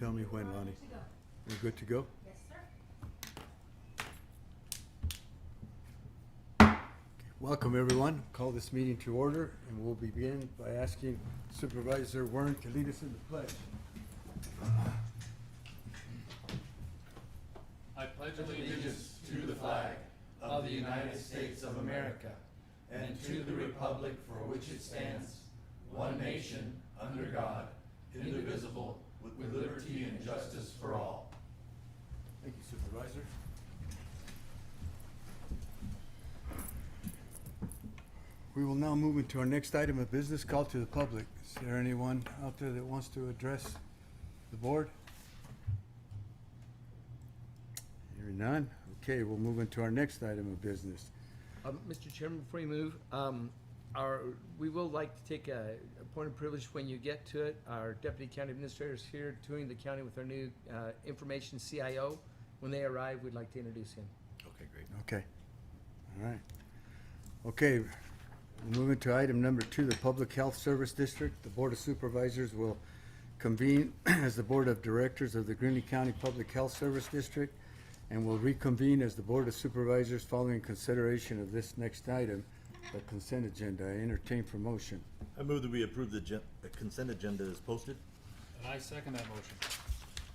tell me when, Lonnie. We're good to go? Yes, sir. Welcome, everyone. Call this meeting to order, and we'll begin by asking Supervisor Wern to lead us in the pledge. I pledge allegiance to the flag of the United States of America and to the republic for which it stands, one nation, under God, indivisible, with liberty and justice for all. Thank you, Supervisor. We will now move into our next item of business, call to the public. Is there anyone out there that wants to address the board? Hearing none. Okay, we'll move into our next item of business. Mr. Chairman, before you move, we will like to take a point of privilege when you get to it. Our Deputy County Administrator is here touring the county with our new information CIO. When they arrive, we'd like to introduce him. Okay, great. Okay. All right. Okay, moving to item number 2, the Public Health Service District. The Board of Supervisors will convene as the Board of Directors of the Greeley County Public Health Service District and will reconvene as the Board of Supervisors following consideration of this next item, the consent agenda. I entertain for motion. I move that we approve the consent agenda as posted. And I second that motion.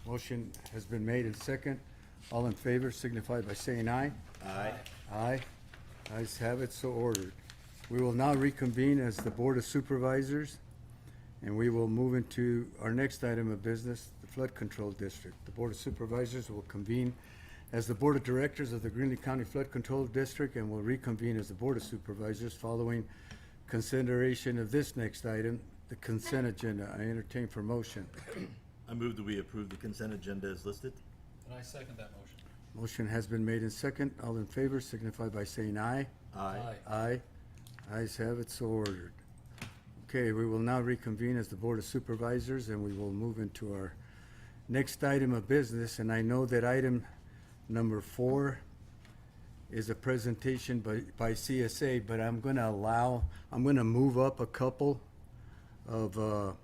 Motion has been made and second. All in favor signify by saying aye. Aye. Aye. Ayes have it, so ordered. We will now reconvene as the Board of Supervisors, and we will move into our next item of business, the Flood Control District. The Board of Supervisors will convene as the Board of Directors of the Greeley County Flood Control District and will reconvene as the Board of Supervisors following consideration of this next item, the consent agenda. I entertain for motion. I move that we approve the consent agenda as listed. And I second that motion. Motion has been made and second. All in favor signify by saying aye. Aye. Aye. Ayes have it, so ordered. Okay, we will now reconvene as the Board of Supervisors, and we will move into our next item of business. And I know that item number 4 is a presentation by CSA, but I'm gonna move up a couple of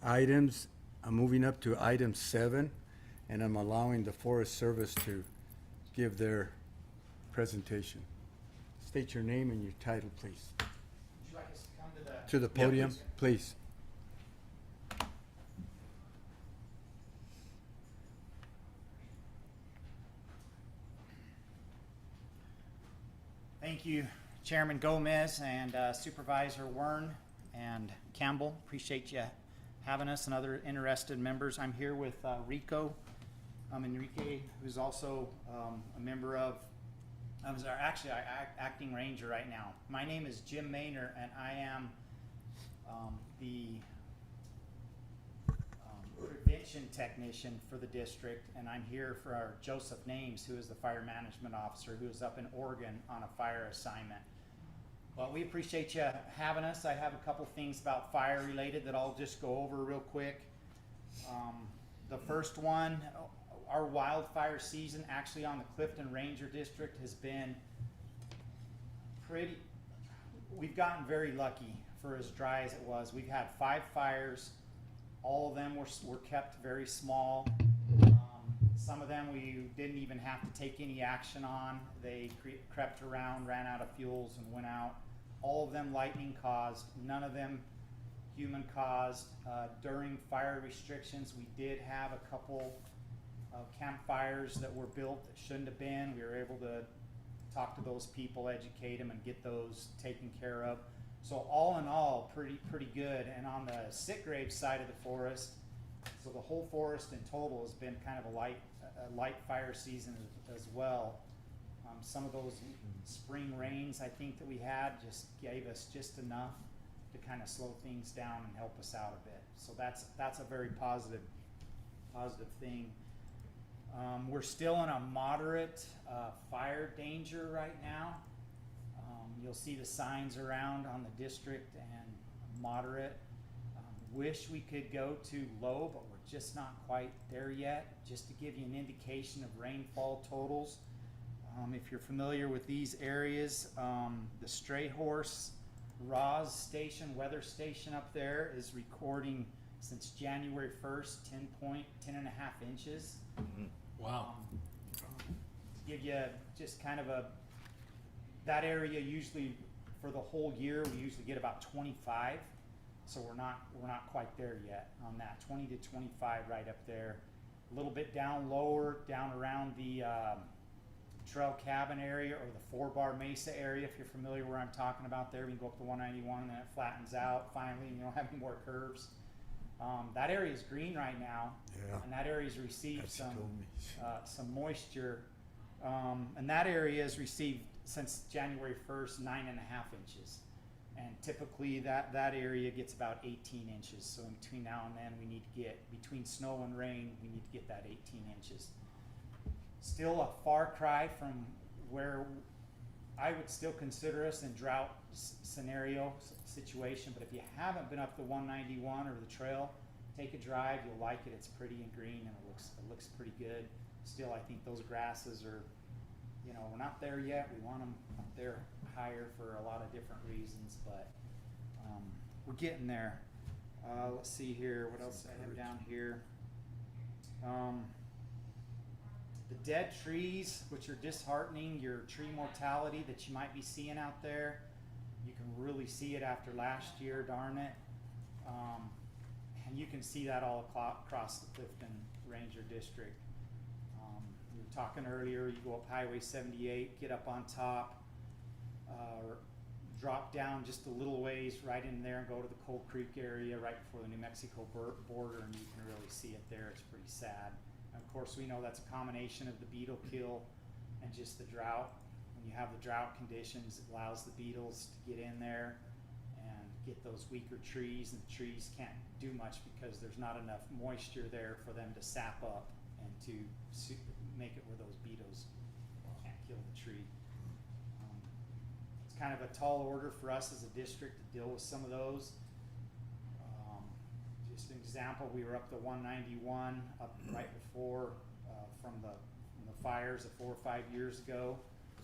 items. I'm moving up to item 7, and I'm allowing the Forest Service to give their presentation. State your name and your title, please. Would you like us to come to To the podium, please. please. Thank you, Chairman Gomez and Supervisor Wern and Campbell. Appreciate you having us and other interested members. I'm here with Rico Enrique, who's also a member of, our acting ranger right now. My name is Jim Maynor, and I am the prevention technician for the district, and I'm here for our Joseph Names, who is the fire management officer, who is up in Oregon on a fire assignment. Well, we appreciate you having us. I have a couple things about fire related that I'll just go over real quick. The first one, our wildfire season actually on the Clifton Ranger District has been we've gotten very lucky for as dry as it was. We've had 5 fires. All of them were kept very small. Some of them we didn't even have to take any action on. They crept around, ran out of fuels, and went out. All of them lightning caused, none of them human caused. During fire restrictions, we did have a couple of campfires that were built that shouldn't have been. We were able to talk to those people, educate them, and get those taken care of. So all in all, pretty good. And on the Sitgrave side of the forest, so the whole forest in total has been kind of a light fire season as well. Some of those spring rains I think that we had just gave us just enough to kind of slow things down and help us out a bit. So that's a very positive thing. We're still in a moderate fire danger right now. You'll see the signs around on the district and moderate. Wish we could go to low, but we're just not quite there yet. Just to give you an indication of rainfall totals, if you're familiar with these areas, the Stray Horse Ross Station, weather station up there is recording since January 1st, 10.5 inches. Wow. To give you just kind of that area usually for the whole year, we usually get about 25. So we're not quite there yet on that. 20 to 25 right up there. A little bit down lower, down around the Trail Cabin area or the 4-Bar Mesa area, if you're familiar where I'm talking about there. We can go up to 191 and then it flattens out finally and you don't have any more curves. That area is green right now, Yeah. and that area's received That's what you told me. some moisture. And that area has received since January 1st 9.5 inches. And typically that area gets about 18 inches. So in between now and then, we need to get, between snow and rain, we need to get that 18 inches. Still a far cry from where I would still consider us in drought scenario situation. But if you haven't been up the 191 or the trail, take a drive. You'll like it. It's pretty and green, and it looks pretty good. Still, I think those grasses are, you know, we're not there yet. We want them up there higher for a lot of different reasons, but we're getting there. Let's see here. What else I have down here? The dead trees, which are disheartening, your tree mortality that you might be seeing out there. You can really see it after last year, darn it. And you can see that all across the Clifton Ranger District. We were talking earlier, you go up Highway 78, get up on top, drop down just a little ways right in there and go to the Coal Creek area right before the New Mexico border, and you can really see it there. It's pretty sad. And of course, we know that's a combination of the beetle kill and just the drought. When you have the drought conditions, it allows the beetles to get in there and get those weaker trees, and the trees can't do much because there's not enough moisture there for them to sap up and to make it where those beetles can't kill the tree. It's kind of a tall order for us as a district to deal with some of those. Just an example, we were up to 191 up right before from the fires of 4 or 5 years ago,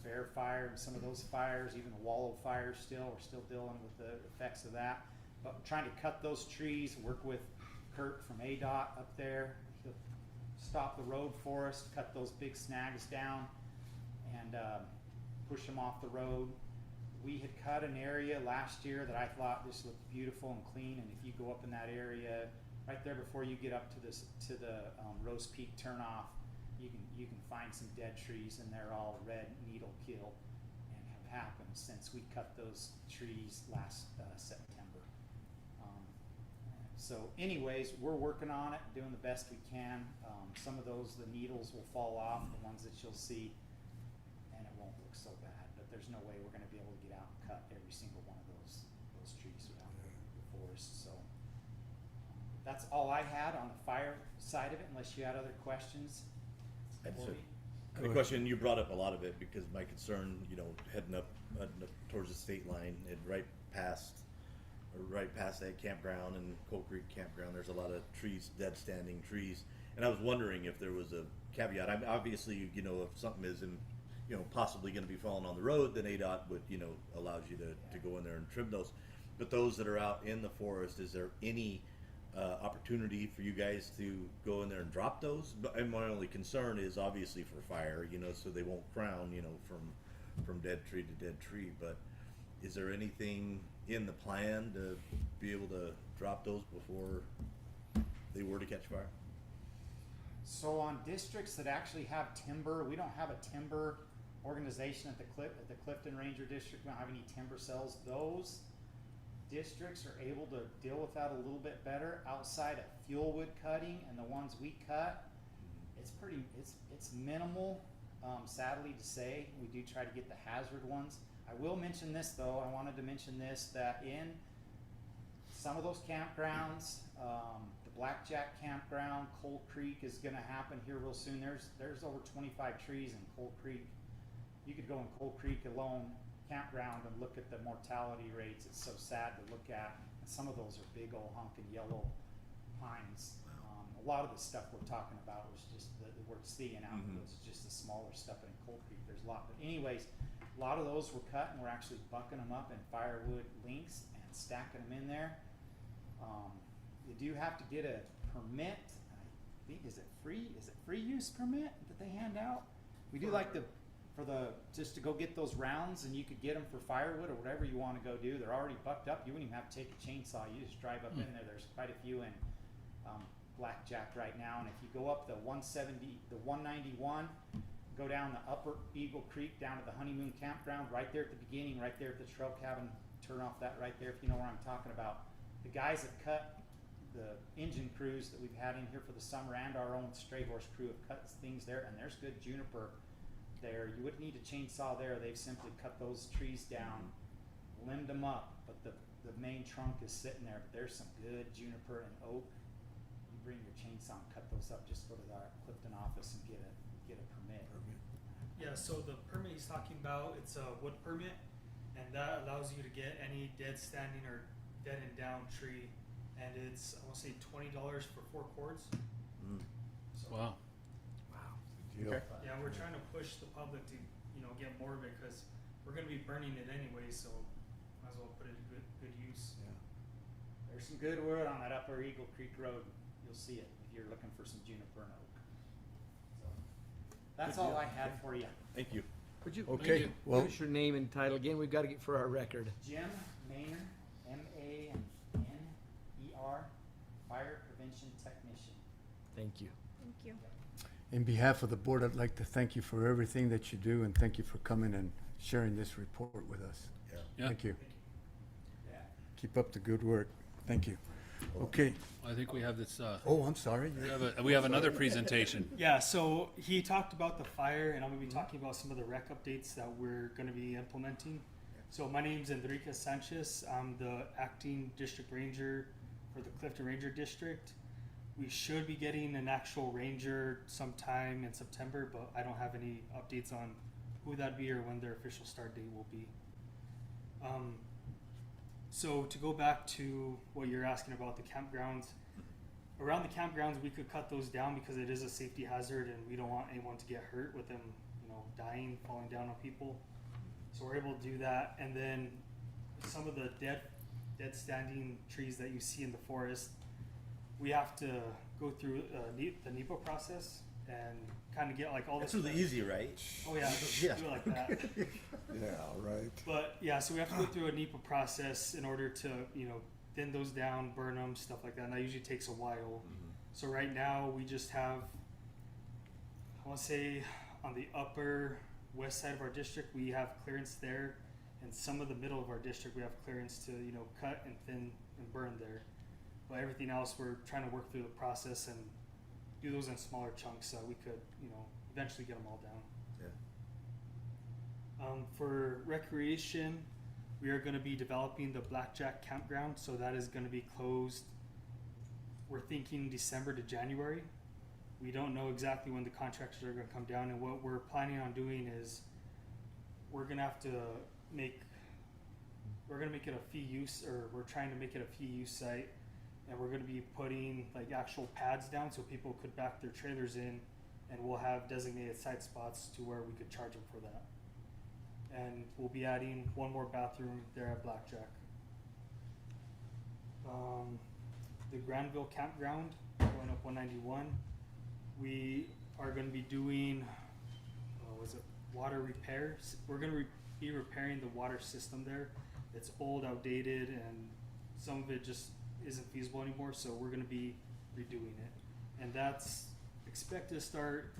Bear Fire and some of those fires, even the Wallow Fire still, we're still dealing with the effects of that. But we're trying to cut those trees, work with Kurt from ADOT up there. He'll stop the road for us, cut those big snags down and push them off the road. We had cut an area last year that I thought just looked beautiful and clean, and if you go up in that area, right there before you get up to the Rose Peak turnoff, you can find some dead trees, and they're all red needle kill, and have happened since we cut those trees last September. So anyways, we're working on it, doing the best we can. Some of those, the needles will fall off, the ones that you'll see, and it won't look so bad. But there's no way we're going to be able to get out and cut every single one of those trees around the forest. So that's all I had on the fire side of it, unless you had other questions. I just Corey? had a question. You brought up a lot of it because my concern, you know, heading up towards the state line and right past that campground and Coal Creek campground, there's a lot of trees, dead standing trees. And I was wondering if there was a caveat. I mean, obviously, you know, if something is possibly going to be falling on the road, then ADOT would, allows you to go in there and trim those. But those that are out in the forest, is there any opportunity for you guys to go in there and drop those? And my only concern is obviously for fire, so they won't crown, from dead tree to dead tree. But is there anything in the plan to be able to drop those before they were to catch fire? So on districts that actually have timber, we don't have a timber organization at the Clifton Ranger District. We don't have any timber cells. Those districts are able to deal with that a little bit better. Outside of fuel wood cutting and the ones we cut, it's minimal. Sadly to say, we do try to get the hazard ones. I will mention this though. I wanted to mention this, that in some of those campgrounds, the Blackjack Campground, Coal Creek is going to happen here real soon. There's over 25 trees in Coal Creek. You could go in Coal Creek alone campground and look at the mortality rates. It's so sad to look at. And some of those are big old honking yellow pines. A lot of the stuff we're talking about was just the we're seeing out. Mhm. It's just the smaller stuff in Coal Creek. There's a lot, but anyways, a lot of those were cut, and we're actually bucking them up in firewood links and stacking them in there. you do have to get a permit. I think, is it free use permit that they hand out? We do like just to go get those rounds, and you could get them for firewood or whatever you wanna go do. They're already bucked up. You wouldn't even have to take a chainsaw. You just drive up in there. There's quite a few in, Blackjack right now. And if you go up the 191, go down the upper Eagle Creek down to the Honeymoon Campground, right there at the beginning, right there at the trail cabin, turn off that right there if you know where I'm talking about. The guys that cut the engine crews that we've had in here for the summer and our own stray horse crew have cut things there, and there's good juniper there. You wouldn't need a chainsaw there. They've simply cut those trees down, limbed them up, but the main trunk is sitting there. But there's some good juniper and oak. You bring your chainsaw and cut those up. Just go to the Clifton office and get a permit. Yeah, so the permit he's talking about, it's a wood permit, and that allows you to get any dead standing or dead and down tree, and it's, I wanna say $20 for 4 cords. So, Wow. Deal. Okay. yeah, we're trying to push the public to, get more of it, cause we're gonna be burning it anyway, so might as well put it to good use. There's some good wood on that upper Eagle Creek Road. You'll see it if you're looking for some juniper and oak. So, that's Good all deal. I had for you. Thank you. Would you Okay, you. well, give us your name and title again? We've got to get for our record. Jim Maynard, MANNER, Fire Prevention Technician. Thank you. Thank you. in behalf of the board, I'd like to thank you for everything that you do, and thank you for coming and sharing this report with us. Yeah. Yeah. Thank you. Yeah. Keep up the good work. Thank you. Okay. I think we have this, Oh, I'm sorry. we have another presentation. Yeah, so he talked about the fire, and I'm gonna be talking about some of the rec updates that we're gonna be implementing. So my name's Enrique Sanchez. I'm the acting district ranger for the Clifton Ranger District. We should be getting an actual ranger sometime in September, but I don't have any updates on who that'd be or when their official start date will be. So to go back to what you're asking about the campgrounds, around the campgrounds we could cut those down because it is a safety hazard and we don't want anyone to get hurt with them, dying, falling down on people. So we're able to do that, and then some of the dead standing trees that you see in the forest, we have to go through the NEPA process and kind of get like all That's this. really easy, right? Oh yeah, Yeah. do it like that. Yeah, right. But yeah, so we have to go through a NEPA process in order to, thin those down, burn them, stuff like that. And that usually takes a while. So right now we just have, I want to say on the upper west side of our district, we have clearance there. And some of the middle of our district, we have clearance to, cut and thin and burn there. But everything else, we're trying to work through the process and do those in smaller chunks so we could, eventually get them all down. Yeah. For recreation, we are going to be developing the Blackjack Campground, so that is going to be closed. We're thinking December to January. We don't know exactly when the contractors are going to come down, and what we're planning on doing is we're going to have to make it a fee use, or we're trying to make it a fee use site, and we're going to be putting like actual pads down so people could back their trailers in, and we'll have designated side spots to where we could charge them for that. And we'll be adding one more bathroom there at Blackjack. The Granville Campground, going up 191, we are going to be doing, water repairs. We're going to be repairing the water system there. It's old, outdated, and some of it just isn't feasible anymore, so we're going to be redoing it. And that's expected to start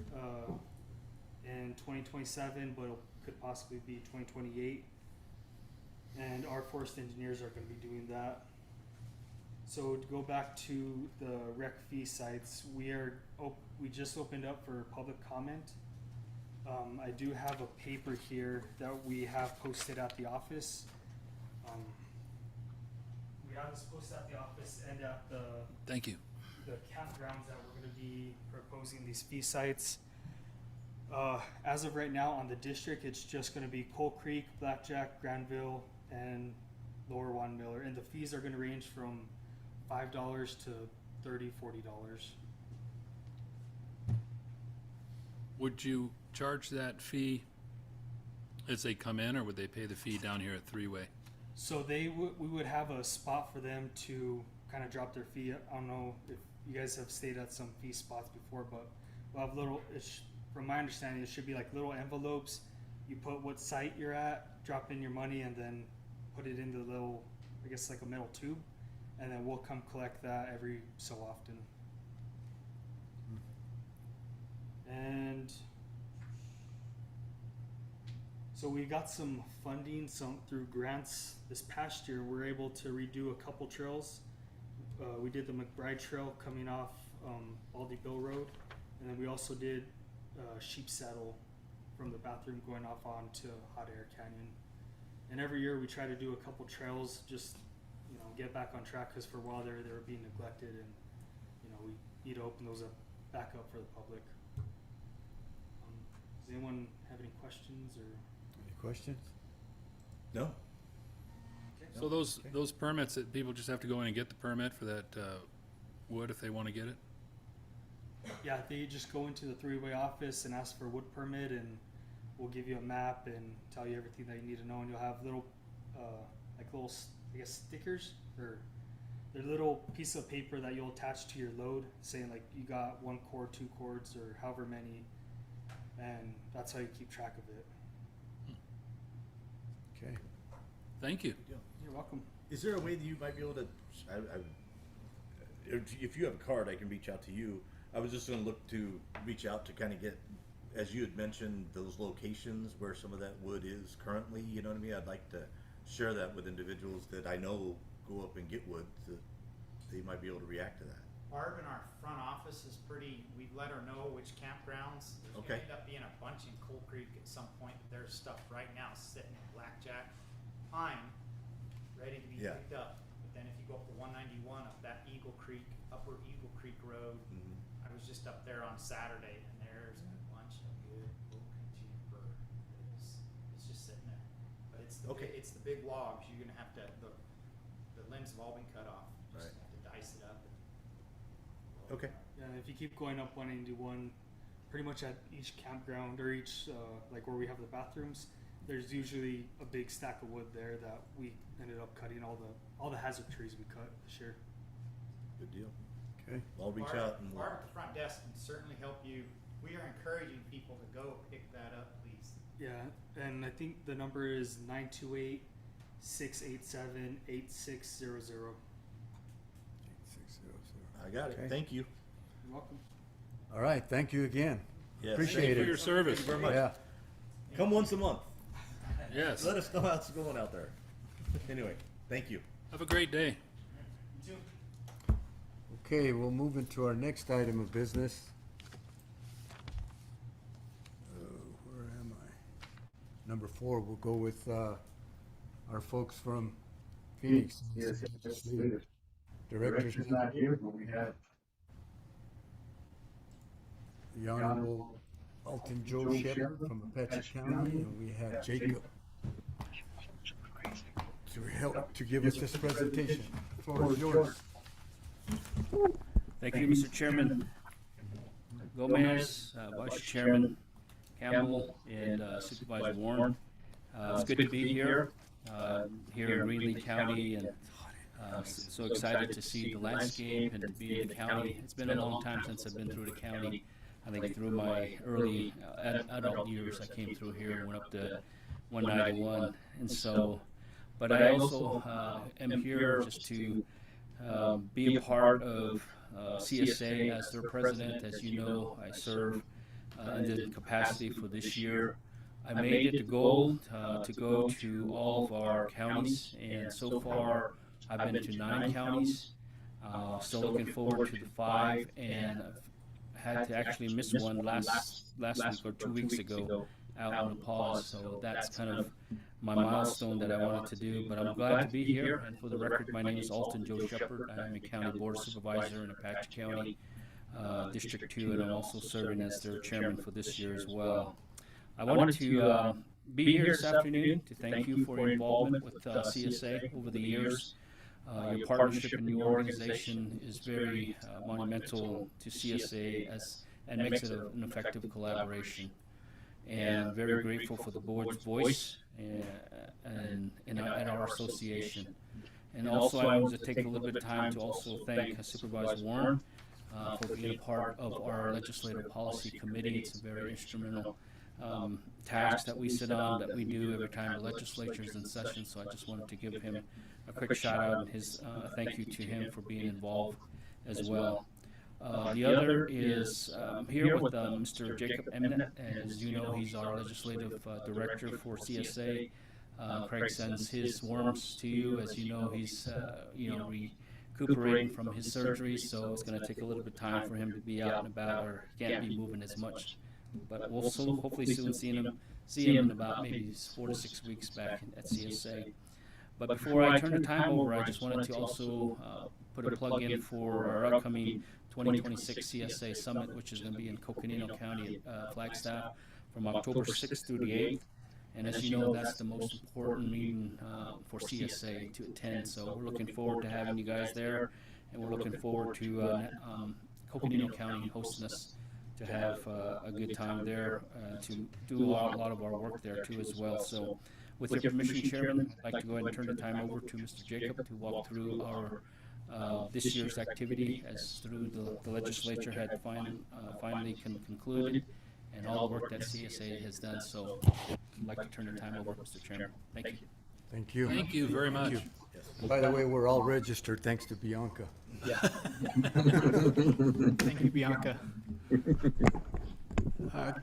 in 2027, but it could possibly be 2028. And our forest engineers are going to be doing that. So to go back to the rec fee sites, we just opened up for public comment. I do have a paper here that we have posted at the office. We have this posted at the office and at the Thank you. campgrounds that we're going to be proposing these fee sites. As of right now on the district, it's just going to be Coal Creek, Blackjack, Granville, and Lower Juan Miller. And the fees are going to range from $5 to $30, $40. Would you charge that fee as they come in, or would they pay the fee down here at Three-Way? So we would have a spot for them to kind of drop their fee. I don't know if you guys have stayed at some fee spots before, but we'll have little, from my understanding, it should be like little envelopes. You put what site you're at, drop in your money, and then put it into the little, I guess like a metal tube, and then we'll come collect that every so often. And so we got some funding through grants this past year. We're able to redo a couple trails. We did the McBride Trail coming off Baldy Bill Road, and then we also did Sheep Saddle from the bathroom going off onto Hot Air Canyon. And every year we try to do a couple trails, just get back on track, because for a while they were being neglected, and we need to open those back up for the public. Does anyone have any questions or? Any questions? No? So those permits, that people just have to go in and get the permit for that wood if they want to get it? Yeah, they just go into the three-way office and ask for a wood permit, and we'll give you a map and tell you everything that you need to know. And you'll have little, I guess, stickers, or they're little piece of paper that you'll attach to your load, saying like you got 1 cord, 2 cords, or however many, and that's how you keep track of it. Okay. Thank you. You're welcome. Is there a way that you might be able to, if you have a card, I can reach out to you. I was just gonna look to reach out to kind of get, as you had mentioned, those locations where some of that wood is currently, you know what I mean? I'd like to share that with individuals that I know go up and get wood, so they might be able to react to that. Barb in our front office is we've let her know which campgrounds. There's Okay. gonna end up being a bunch in Coal Creek at some point. There's stuff right now sitting in Blackjack Pine, ready to be Yeah. picked up. But then if you go up to 191 up that Eagle Creek, Upper Eagle Creek Road, I was just up there on Saturday, and there's a bunch of good broken juniper. It's just sitting there. But it's the big logs. You're gonna have to, the limbs have all been cut off. You just Right. have to dice it up. Okay. Yeah, if you keep going up 191, pretty much at each campground or each like where we have the bathrooms, there's usually a big stack of wood there that we ended up cutting all the hazard trees we cut this year. Good deal. Okay. I'll reach Barb- out and Barb at the front desk can certainly help you. We are encouraging people to go pick that up, please. Yeah, and I think the number is 928-687-8600. 8600. I got it. Okay. Thank you. You're welcome. All right, thank you again. Yes. Appreciate Thank you for it. your service. Thank you very much. Yeah. Come once a month. Yes. Let us know how it's going out there. Anyway, thank you. Have a great day. You too. Okay, we'll move into our next item of business. Where am I? Number 4, we'll go with our folks from Phoenix. Yes, Director's Director's not here, but we have the Honorable Alton Joe Shepard from Apache County, and we have Jacob to help to give us this presentation. The floor is yours. Thank you, Mr. Chairman Gomez, Vice Chairman Campbell, and Supervisor Warren. It's good to be here, here in Greeley County, and so excited to see the landscape and to be in the county. It's been a long time since I've been through the county. I think through my early adult years, I came through here and went up to 191, and so, but I also am here just to be a part of CSA as their president. As you know, I serve in the capacity for this year. I made it a goal to go to all of our counties, and so far I've been to 9 counties. Still looking forward to the 5, and I've had to actually miss one last week or 2 weeks ago out on the pause. So that's kind of my milestone that I wanted to do. But I'm glad to be here. And for the record, my name is Alton Joe Shepard. I'm a county board supervisor in Apache County, District 2, and I'm also serving as their chairman for this year as well. I wanted to be here this afternoon to thank you for your involvement with CSA over the years. Your partnership in your organization is very monumental to CSA and makes it an effective collaboration. And very grateful for the board's voice and at our association. And also, I wanted to take a little bit of time to also thank Supervisor Warren for being a part of our legislative policy committee. It's a very instrumental task that we sit on, that we do every time the legislature is in session. So I just wanted to give him a quick shout out and his thank you to him for being involved as well. The other is here with Mr. Jacob Eminent. As you know, he's our legislative director for CSA. Craig sends his warmth to you. As you know, he's recuperating from his surgery, so it's going to take a little bit of time for him to be out and about, or he can't be moving as much. But we'll hopefully soon see him in about maybe 4 to 6 weeks back at CSA. But before I turn the time over, I just wanted to also put a plug in for our upcoming 2026 CSA Summit, which is going to be in Coconino County at Flagstaff from October 6th through the 8th. And as you know, that's the most important meeting for CSA to attend. So we're looking forward to having you guys there, and we're looking forward to Coconino County hosting us to have a good time there, to do a lot of our work there too as well. So with your permission, Chairman, I'd like to go ahead and turn the time over to Mr. Jacob to walk through our this year's activity as through the legislature had finally concluded, and all the work that CSA has done. So I'd like to turn the time over, Mr. Chairman. Thank you. Thank you. Thank you very much. By the way, we're all registered thanks to Bianca. Thank you, Bianca.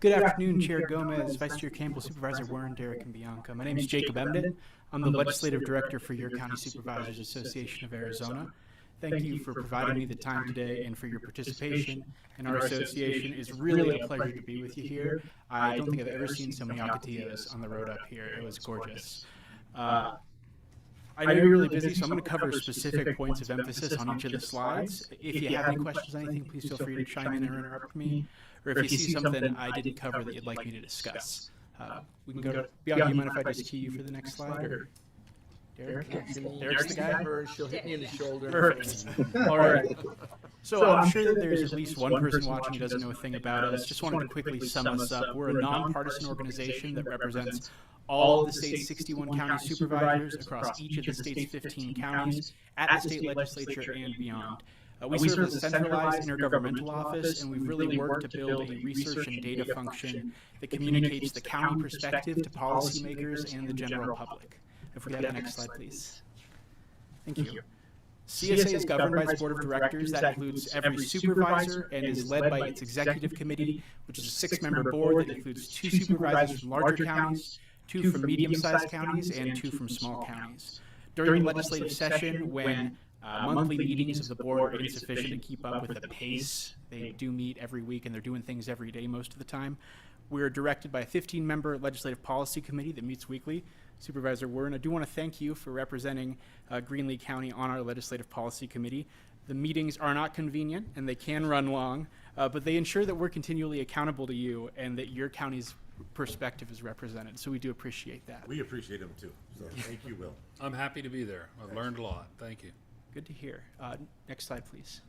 Good afternoon, Chair Gomez, Vice Chair Campbell, Supervisor Warren, Derek, and Bianca. My name is Jacob Emden. I'm the Legislative Director for your County Supervisors Association of Arizona. Thank you for providing me the time today and for your participation in our association. It's really a pleasure to be with you here. I don't think I've ever seen so many Ocotillos on the road up here. It was gorgeous. I know you're really busy, so I'm going to cover specific points of emphasis on each of the slides. If you have any questions on anything, please feel free to chime in or interrupt me. Or if you see something I didn't cover that you'd like me to discuss. We can go to Bianca. You mind if I just key you for the next slide? Or Derek? Derek's the guy? She'll hit me in the shoulder. Perfect. All right. So I'm sure that there's at least one person watching who doesn't know a thing about us. Just wanted to quickly sum us up. We're a nonpartisan organization that represents all of the state's 61 county supervisors across each of the state's 15 counties at the state legislature and beyond. We serve as a centralized intergovernmental office, and we've really worked to build a research and data function that communicates the county perspective to policymakers and the general public. If we have the next slide, please. Thank you. CSA is governed by its board of directors. That includes every supervisor and is led by its executive committee, which is a 6-member board that includes 2 supervisors from larger counties, 2 from medium-sized counties, and 2 from small counties. During the legislative session, when monthly meetings of the board are insufficient to keep up with the pace, they do meet every week and they're doing things every day most of the time. We're directed by a 15-member legislative policy committee that meets weekly. Supervisor Warren, I do want to thank you for representing Greenlee County on our legislative policy committee. The meetings are not convenient and they can run long, but they ensure that we're continually accountable to you and that your county's perspective is represented. So we do appreciate that. We appreciate them too. So thank you, Will. I'm happy to be there. I've learned a lot. Thank you. Good to hear. Next slide, please.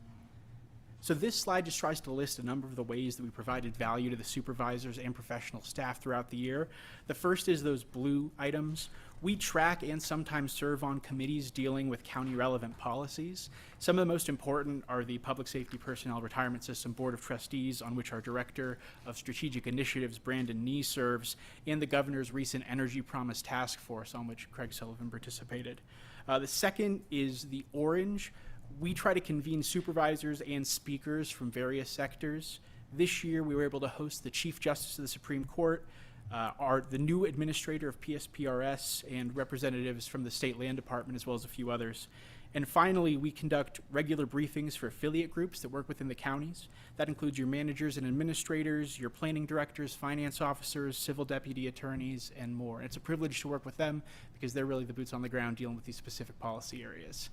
So this slide just tries to list a number of the ways that we provided value to the supervisors and professional staff throughout the year. The first is those blue items. We track and sometimes serve on committees dealing with county relevant policies. Some of the most important are the Public Safety Personnel Retirement System Board of Trustees, on which our Director of Strategic Initiatives, Brandon Nee, serves, and the Governor's recent Energy Promise Task Force, on which Craig Sullivan participated. The second is the orange. We try to convene supervisors and speakers from various sectors. This year, we were able to host the Chief Justice of the Supreme Court, the new administrator of PSPRS, and representatives from the State Land Department, as well as a few others. And finally, we conduct regular briefings for affiliate groups that work within the counties. That includes your managers and administrators, your planning directors, finance officers, civil deputy attorneys, and more. And it's a privilege to work with them because they're really the boots on the ground dealing with these specific policy areas.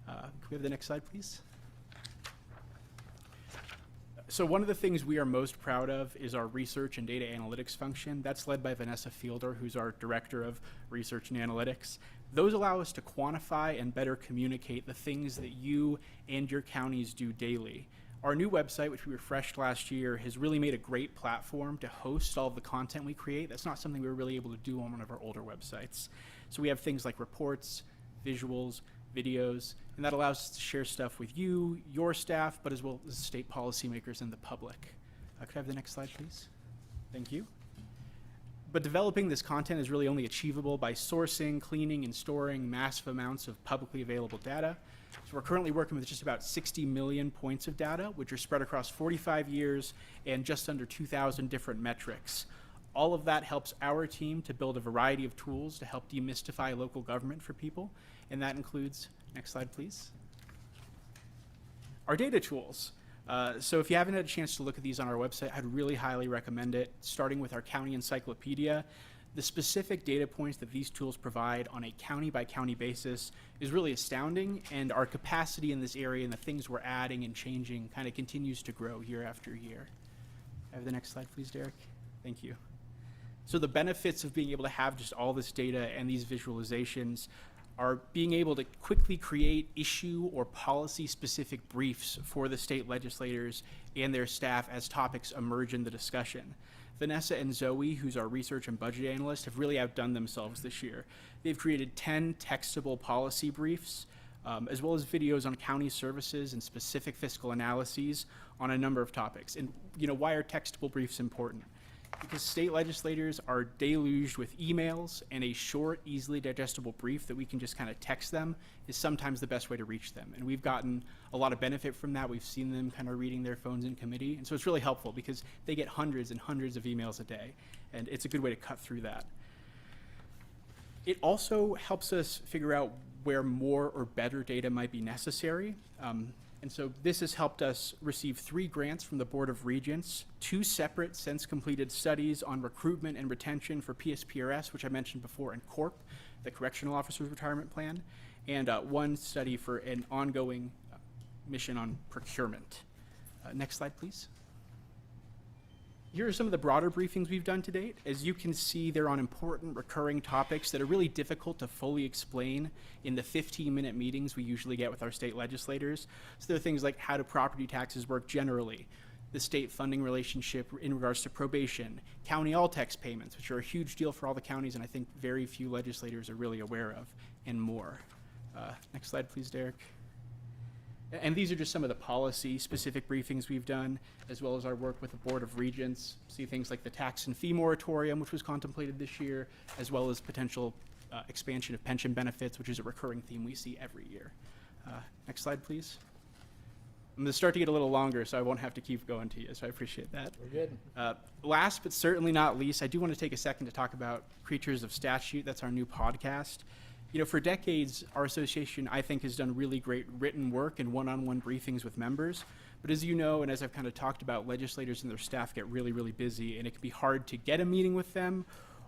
Can we have the next slide, please? So one of the things we are most proud of is our research and data analytics function. That's led by Vanessa Fielder, who's our Director of Research and Analytics. Those allow us to quantify and better communicate the things that you and your counties do daily. Our new website, which we refreshed last year, has really made a great platform to host all of the content we create. That's not something we were really able to do on one of our older websites. So we have things like reports, visuals, videos, and that allows us to share stuff with you, your staff, but as well as state policymakers and the public. Could I have the next slide, please? Thank you. But developing this content is really only achievable by sourcing, cleaning, and storing massive amounts of publicly available data. So we're currently working with just about 60 million points of data, which are spread across 45 years and just under 2,000 different metrics. All of that helps our team to build a variety of tools to help demystify local government for people, and that includes, next slide please, our data tools. So if you haven't had a chance to look at these on our website, I'd really highly recommend it, starting with our county encyclopedia. The specific data points that these tools provide on a county-by-county basis is really astounding, and our capacity in this area and the things we're adding and changing kind of continues to grow year after year. Have the next slide, please, Derek. Thank you. So the benefits of being able to have just all this data and these visualizations are being able to quickly create issue or policy-specific briefs for the state legislators and their staff as topics emerge in the discussion. Vanessa and Zoe, who's our research and budget analyst, have really outdone themselves this year. They've created 10 textable policy briefs, as well as videos on county services and specific fiscal analyses on a number of topics. And why are textable briefs important? Because state legislators are deluged with emails, and a short, easily digestible brief that we can just kind of text them is sometimes the best way to reach them. And we've gotten a lot of benefit from that. We've seen them kind of reading their phones in committee. And so it's really helpful because they get hundreds and hundreds of emails a day. And it's a good way to cut through that. It also helps us figure out where more or better data might be necessary. And so this has helped us receive 3 grants from the Board of Regents, 2 separate since completed studies on recruitment and retention for PSPRS, which I mentioned before, and CORP, the Correctional Officers Retirement Plan, and 1 study for an ongoing mission on procurement. Next slide, please. Here are some of the broader briefings we've done to date. As you can see, they're on important recurring topics that are really difficult to fully explain in the 15-minute meetings we usually get with our state legislators. So there are things like how do property taxes work generally, the state funding relationship in regards to probation, county all-tax payments, which are a huge deal for all the counties and I think very few legislators are really aware of, and more. Next slide, please, Derek. And these are just some of the policy-specific briefings we've done, as well as our work with the Board of Regents. See things like the tax and fee moratorium, which was contemplated this year, as well as potential expansion of pension benefits, which is a recurring theme we see every year. Next slide, please. I'm going to start to get a little longer, so I won't have to keep going to you, so I appreciate that. We're good. Last but certainly not least, I do want to take a second to talk about Creatures of Statute. That's our new podcast. For decades, our association, I think, has done really great written work and one-on-one briefings with members. But as you know, and as I've kind of talked about, legislators and their staff get really, really busy, and it can be hard to get a meeting with them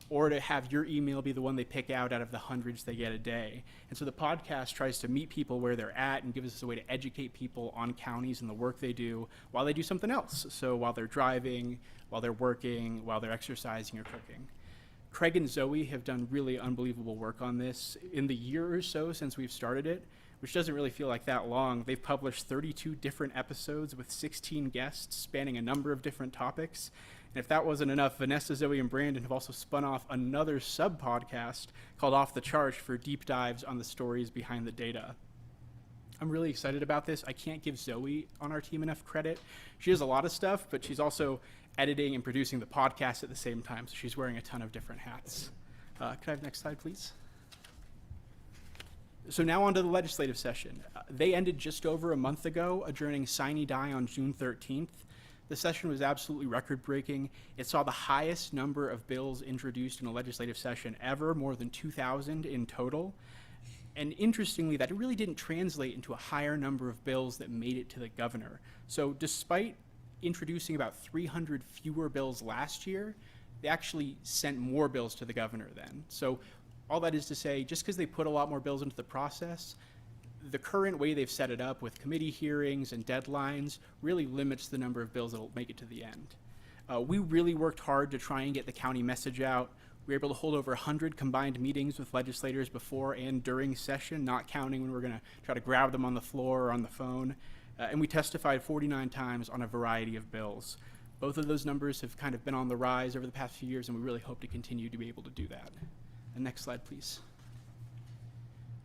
or to have your email be the one they pick out of the hundreds they get a day. And so the podcast tries to meet people where they're at and gives us a way to educate people on counties and the work they do while they do something else. So while they're driving, while they're working, while they're exercising or cooking. Craig and Zoe have done really unbelievable work on this. In the year or so since we've started it, which doesn't really feel like that long, they've published 32 different episodes with 16 guests spanning a number of different topics. And if that wasn't enough, Vanessa, Zoe, and Brandon have also spun off another sub-podcast called Off the Charge for deep dives on the stories behind the data. I'm really excited about this. I can't give Zoe on our team enough credit. She does a lot of stuff, but she's also editing and producing the podcast at the same time, so she's wearing a ton of different hats. Could I have the next slide, please? So now on to the legislative session. They ended just over a month ago, adjourning sine die on June 13th. The session was absolutely record-breaking. It saw the highest number of bills introduced in a legislative session ever, more than 2,000 in total. And interestingly, that it really didn't translate into a higher number of bills that made it to the governor. So despite introducing about 300 fewer bills last year, they actually sent more bills to the governor then. So all that is to say, just because they put a lot more bills into the process, the current way they've set it up with committee hearings and deadlines really limits the number of bills that will make it to the end. We really worked hard to try and get the county message out. We were able to hold over 100 combined meetings with legislators before and during session, not counting when we're going to try to grab them on the floor or on the phone. And we testified 49 times on a variety of bills. Both of those numbers have kind of been on the rise over the past few years, and we really hope to continue to be able to do that. And next slide, please.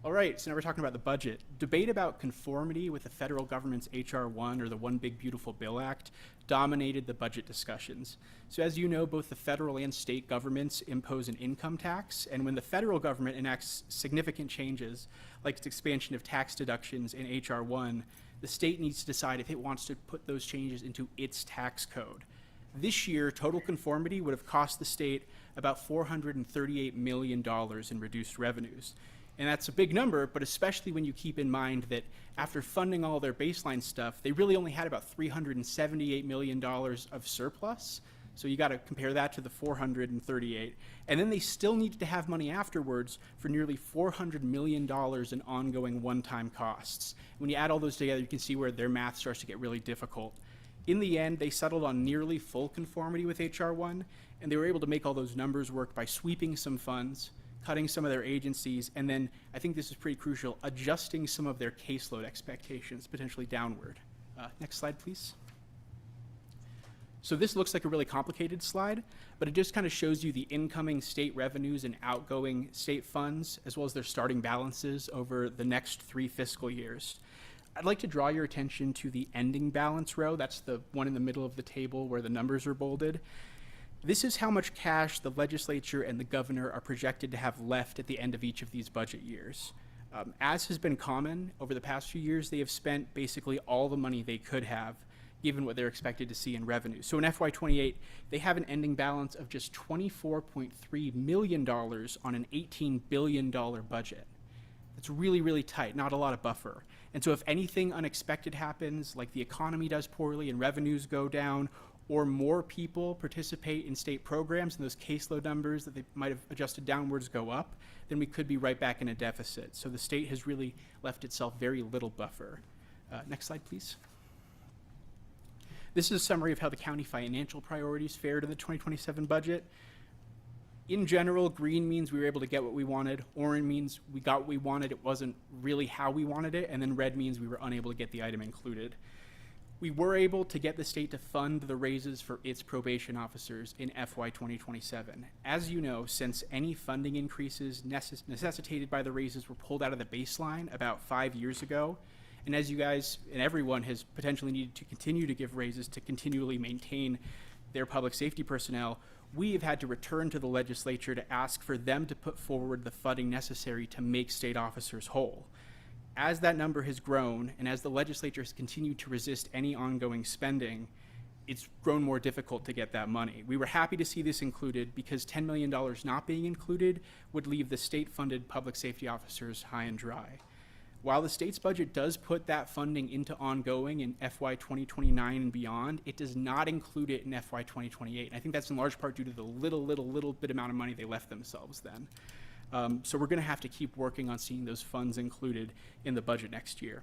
All right, so now we're talking about the budget. Debate about conformity with the federal government's H.R. 1, or the One Big Beautiful Bill Act, dominated the budget discussions. So as you know, both the federal and state governments impose an income tax, and when the federal government enacts significant changes, like its expansion of tax deductions in H.R. 1, the state needs to decide if it wants to put those changes into its tax code. This year, total conformity would have cost the state about $438 million in reduced revenues. And that's a big number, but especially when you keep in mind that after funding all their baseline stuff, they really only had about $378 million of surplus. So you got to compare that to the 438. And then they still needed to have money afterwards for nearly $400 million in ongoing one-time costs. When you add all those together, you can see where their math starts to get really difficult. In the end, they settled on nearly full conformity with H.R. 1, and they were able to make all those numbers work by sweeping some funds, cutting some of their agencies, and then, I think this is pretty crucial, adjusting some of their caseload expectations, potentially downward. Next slide, please. So this looks like a really complicated slide, but it just kind of shows you the incoming state revenues and outgoing state funds, as well as their starting balances over the next 3 fiscal years. I'd like to draw your attention to the ending balance row. That's the one in the middle of the table where the numbers are bolded. This is how much cash the legislature and the governor are projected to have left at the end of each of these budget years. As has been common over the past few years, they have spent basically all the money they could have, given what they're expected to see in revenue. So in FY28, they have an ending balance of just $24.3 million on an $18 billion budget. It's really, really tight, not a lot of buffer. And so if anything unexpected happens, like the economy does poorly and revenues go down, or more people participate in state programs and those caseload numbers that they might have adjusted downwards go up, then we could be right back in a deficit. So the state has really left itself very little buffer. Next slide, please. This is a summary of how the county financial priorities fared in the 2027 budget. In general, green means we were able to get what we wanted, orange means we got what we wanted, it wasn't really how we wanted it, and then red means we were unable to get the item included. We were able to get the state to fund the raises for its probation officers in FY 2027. As you know, since any funding increases necessitated by the raises were pulled out of the baseline about 5 years ago, and as you guys and everyone has potentially needed to continue to give raises to continually maintain their public safety personnel, we have had to return to the legislature to ask for them to put forward the funding necessary to make state officers whole. As that number has grown, and as the legislature has continued to resist any ongoing spending, it's grown more difficult to get that money. We were happy to see this included because $10 million not being included would leave the state-funded public safety officers high and dry. While the state's budget does put that funding into ongoing in FY 2029 and beyond, it does not include it in FY 2028. And I think that's in large part due to the little bit amount of money they left themselves then. So we're going to have to keep working on seeing those funds included in the budget next year.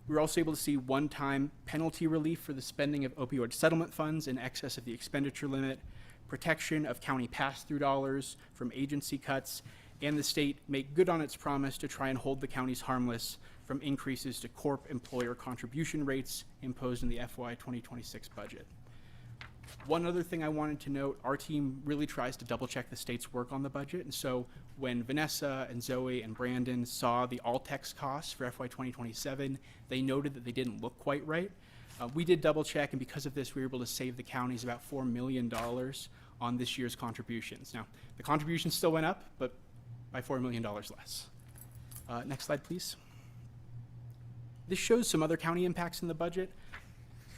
We were also able to see one-time penalty relief for the spending of opioid settlement funds in excess of the expenditure limit, protection of county pass-through dollars from agency cuts, and the state make good on its promise to try and hold the counties harmless from increases to corp employer contribution rates imposed in the FY 2026 budget. One other thing I wanted to note, our team really tries to double check the state's work on the budget. And so when Vanessa and Zoe and Brandon saw the all-text costs for FY 2027, they noted that they didn't look quite right. We did double check, and because of this, we were able to save the counties about $4 million on this year's contributions. Now, the contributions still went up, but by $4 million less. Next slide, please. This shows some other county impacts in the budget.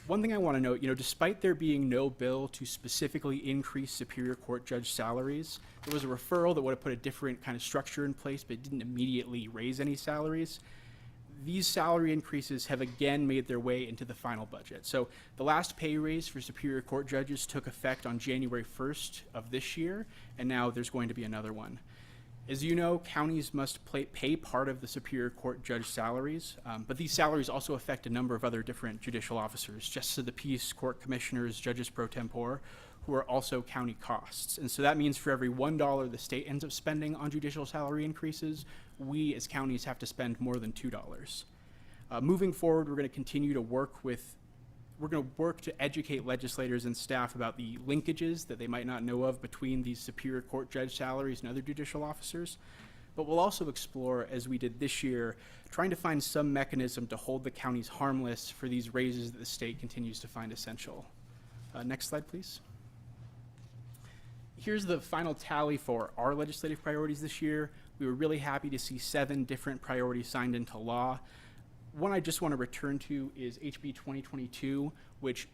One thing I want to note, despite there being no bill to specifically increase Superior Court judge salaries, there was a referral that would have put a different kind of structure in place, but it didn't immediately raise any salaries. These salary increases have again made their way into the final budget. So the last pay raise for Superior Court judges took effect on January 1st of this year, and now there's going to be another one. As you know, counties must pay part of the Superior Court judge salaries, but these salaries also affect a number of other different judicial officers, justice of the peace, court commissioners, judges pro tempore, who are also county costs. And so that means for every $1 the state ends up spending on judicial salary increases, we as counties have to spend more than $2. Moving forward, we're going to continue to work to educate legislators and staff about the linkages that they might not know of between these Superior Court judge salaries and other judicial officers. but we'll also explore, as we did this year, trying to find some mechanism to hold the counties harmless for these raises that the state continues to find essential. Next slide, please. Here's the final tally for our legislative priorities this year. We were really happy to see 7 different priorities signed into law. One I just want to return to is HB 2022, which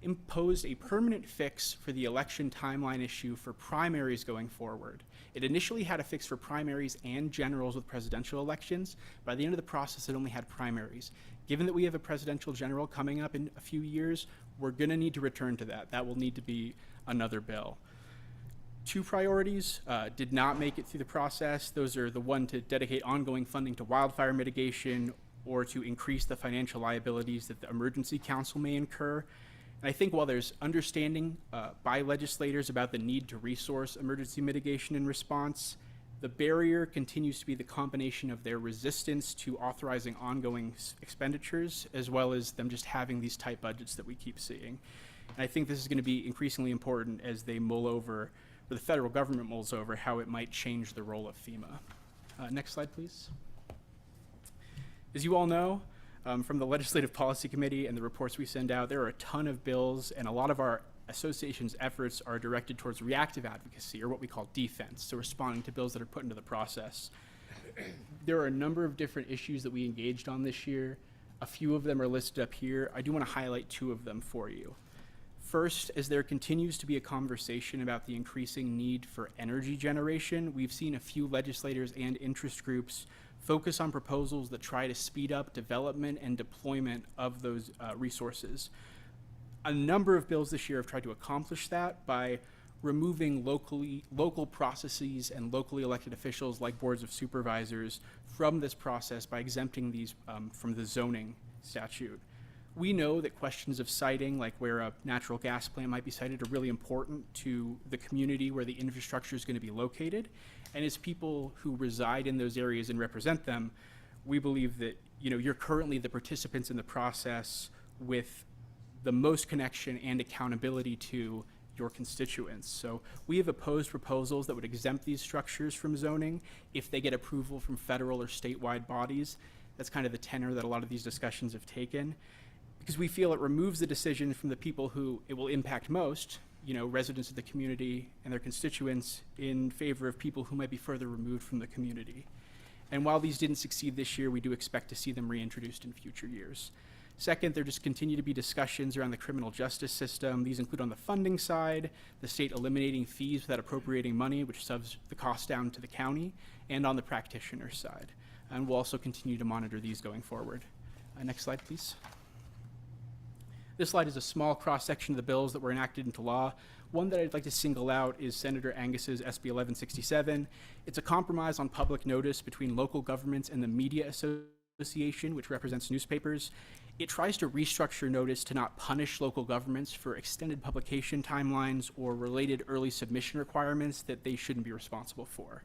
imposed a permanent fix for the election timeline issue for primaries going forward. It initially had a fix for primaries and generals with presidential elections. By the end of the process, it only had primaries. Given that we have a presidential general coming up in a few years, we're going to need to return to that. That will need to be another bill. 2 priorities did not make it through the process. Those are the one to dedicate ongoing funding to wildfire mitigation or to increase the financial liabilities that the Emergency Council may incur. And I think while there's understanding by legislators about the need to resource emergency mitigation and response, the barrier continues to be the combination of their resistance to authorizing ongoing expenditures, as well as them just having these tight budgets that we keep seeing. And I think this is going to be increasingly important as they mull over, or the federal government mulls over, how it might change the role of FEMA. Next slide, please. As you all know, from the Legislative Policy Committee and the reports we send out, there are a ton of bills, and a lot of our association's efforts are directed towards reactive advocacy, or what we call defense, so responding to bills that are put into the process. There are a number of different issues that we engaged on this year. A few of them are listed up here. I do want to highlight 2 of them for you. First, as there continues to be a conversation about the increasing need for energy generation, we've seen a few legislators and interest groups focus on proposals that try to speed up development and deployment of those resources. A number of bills this year have tried to accomplish that by removing local processes and locally elected officials like boards of supervisors from this process by exempting these from the zoning statute. We know that questions of siting, like where a natural gas plant might be sited, are really important to the community where the infrastructure is going to be located. And as people who reside in those areas and represent them, we believe that, you know, you're currently the participants in the process with the most connection and accountability to your constituents. So we have opposed proposals that would exempt these structures from zoning if they get approval from federal or statewide bodies. That's kind of the tenor that a lot of these discussions have taken, because we feel it removes the decision from the people who it will impact most, you know, residents of the community and their constituents, in favor of people who might be further removed from the community. And while these didn't succeed this year, we do expect to see them reintroduced in future years. Second, there just continue to be discussions around the criminal justice system. These include on the funding side, the state eliminating fees without appropriating money, which subs the cost down to the county, and on the practitioner side. And we'll also continue to monitor these going forward. Next slide, please. This slide is a small cross-section of the bills that were enacted into law. One that I'd like to single out is Senator Angus's SB 1167. It's a compromise on public notice between local governments and the Media Association, which represents newspapers. It tries to restructure notice to not punish local governments for extended publication timelines or related early submission requirements that they shouldn't be responsible for.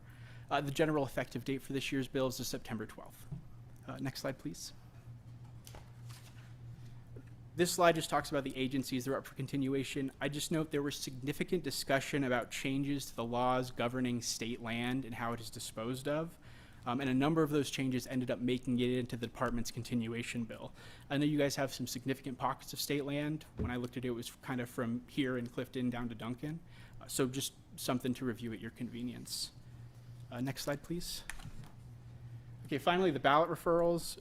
The general effective date for this year's bill is September 12th. Next slide, please. This slide just talks about the agencies that are up for continuation. I just note there was significant discussion about changes to the laws governing state land and how it is disposed of. And a number of those changes ended up making it into the department's continuation bill. I know you guys have some significant pockets of state land. When I looked at it, it was kind of from here in Clifton down to Duncan. So just something to review at your convenience. Next slide, please. Okay, finally, the ballot referrals.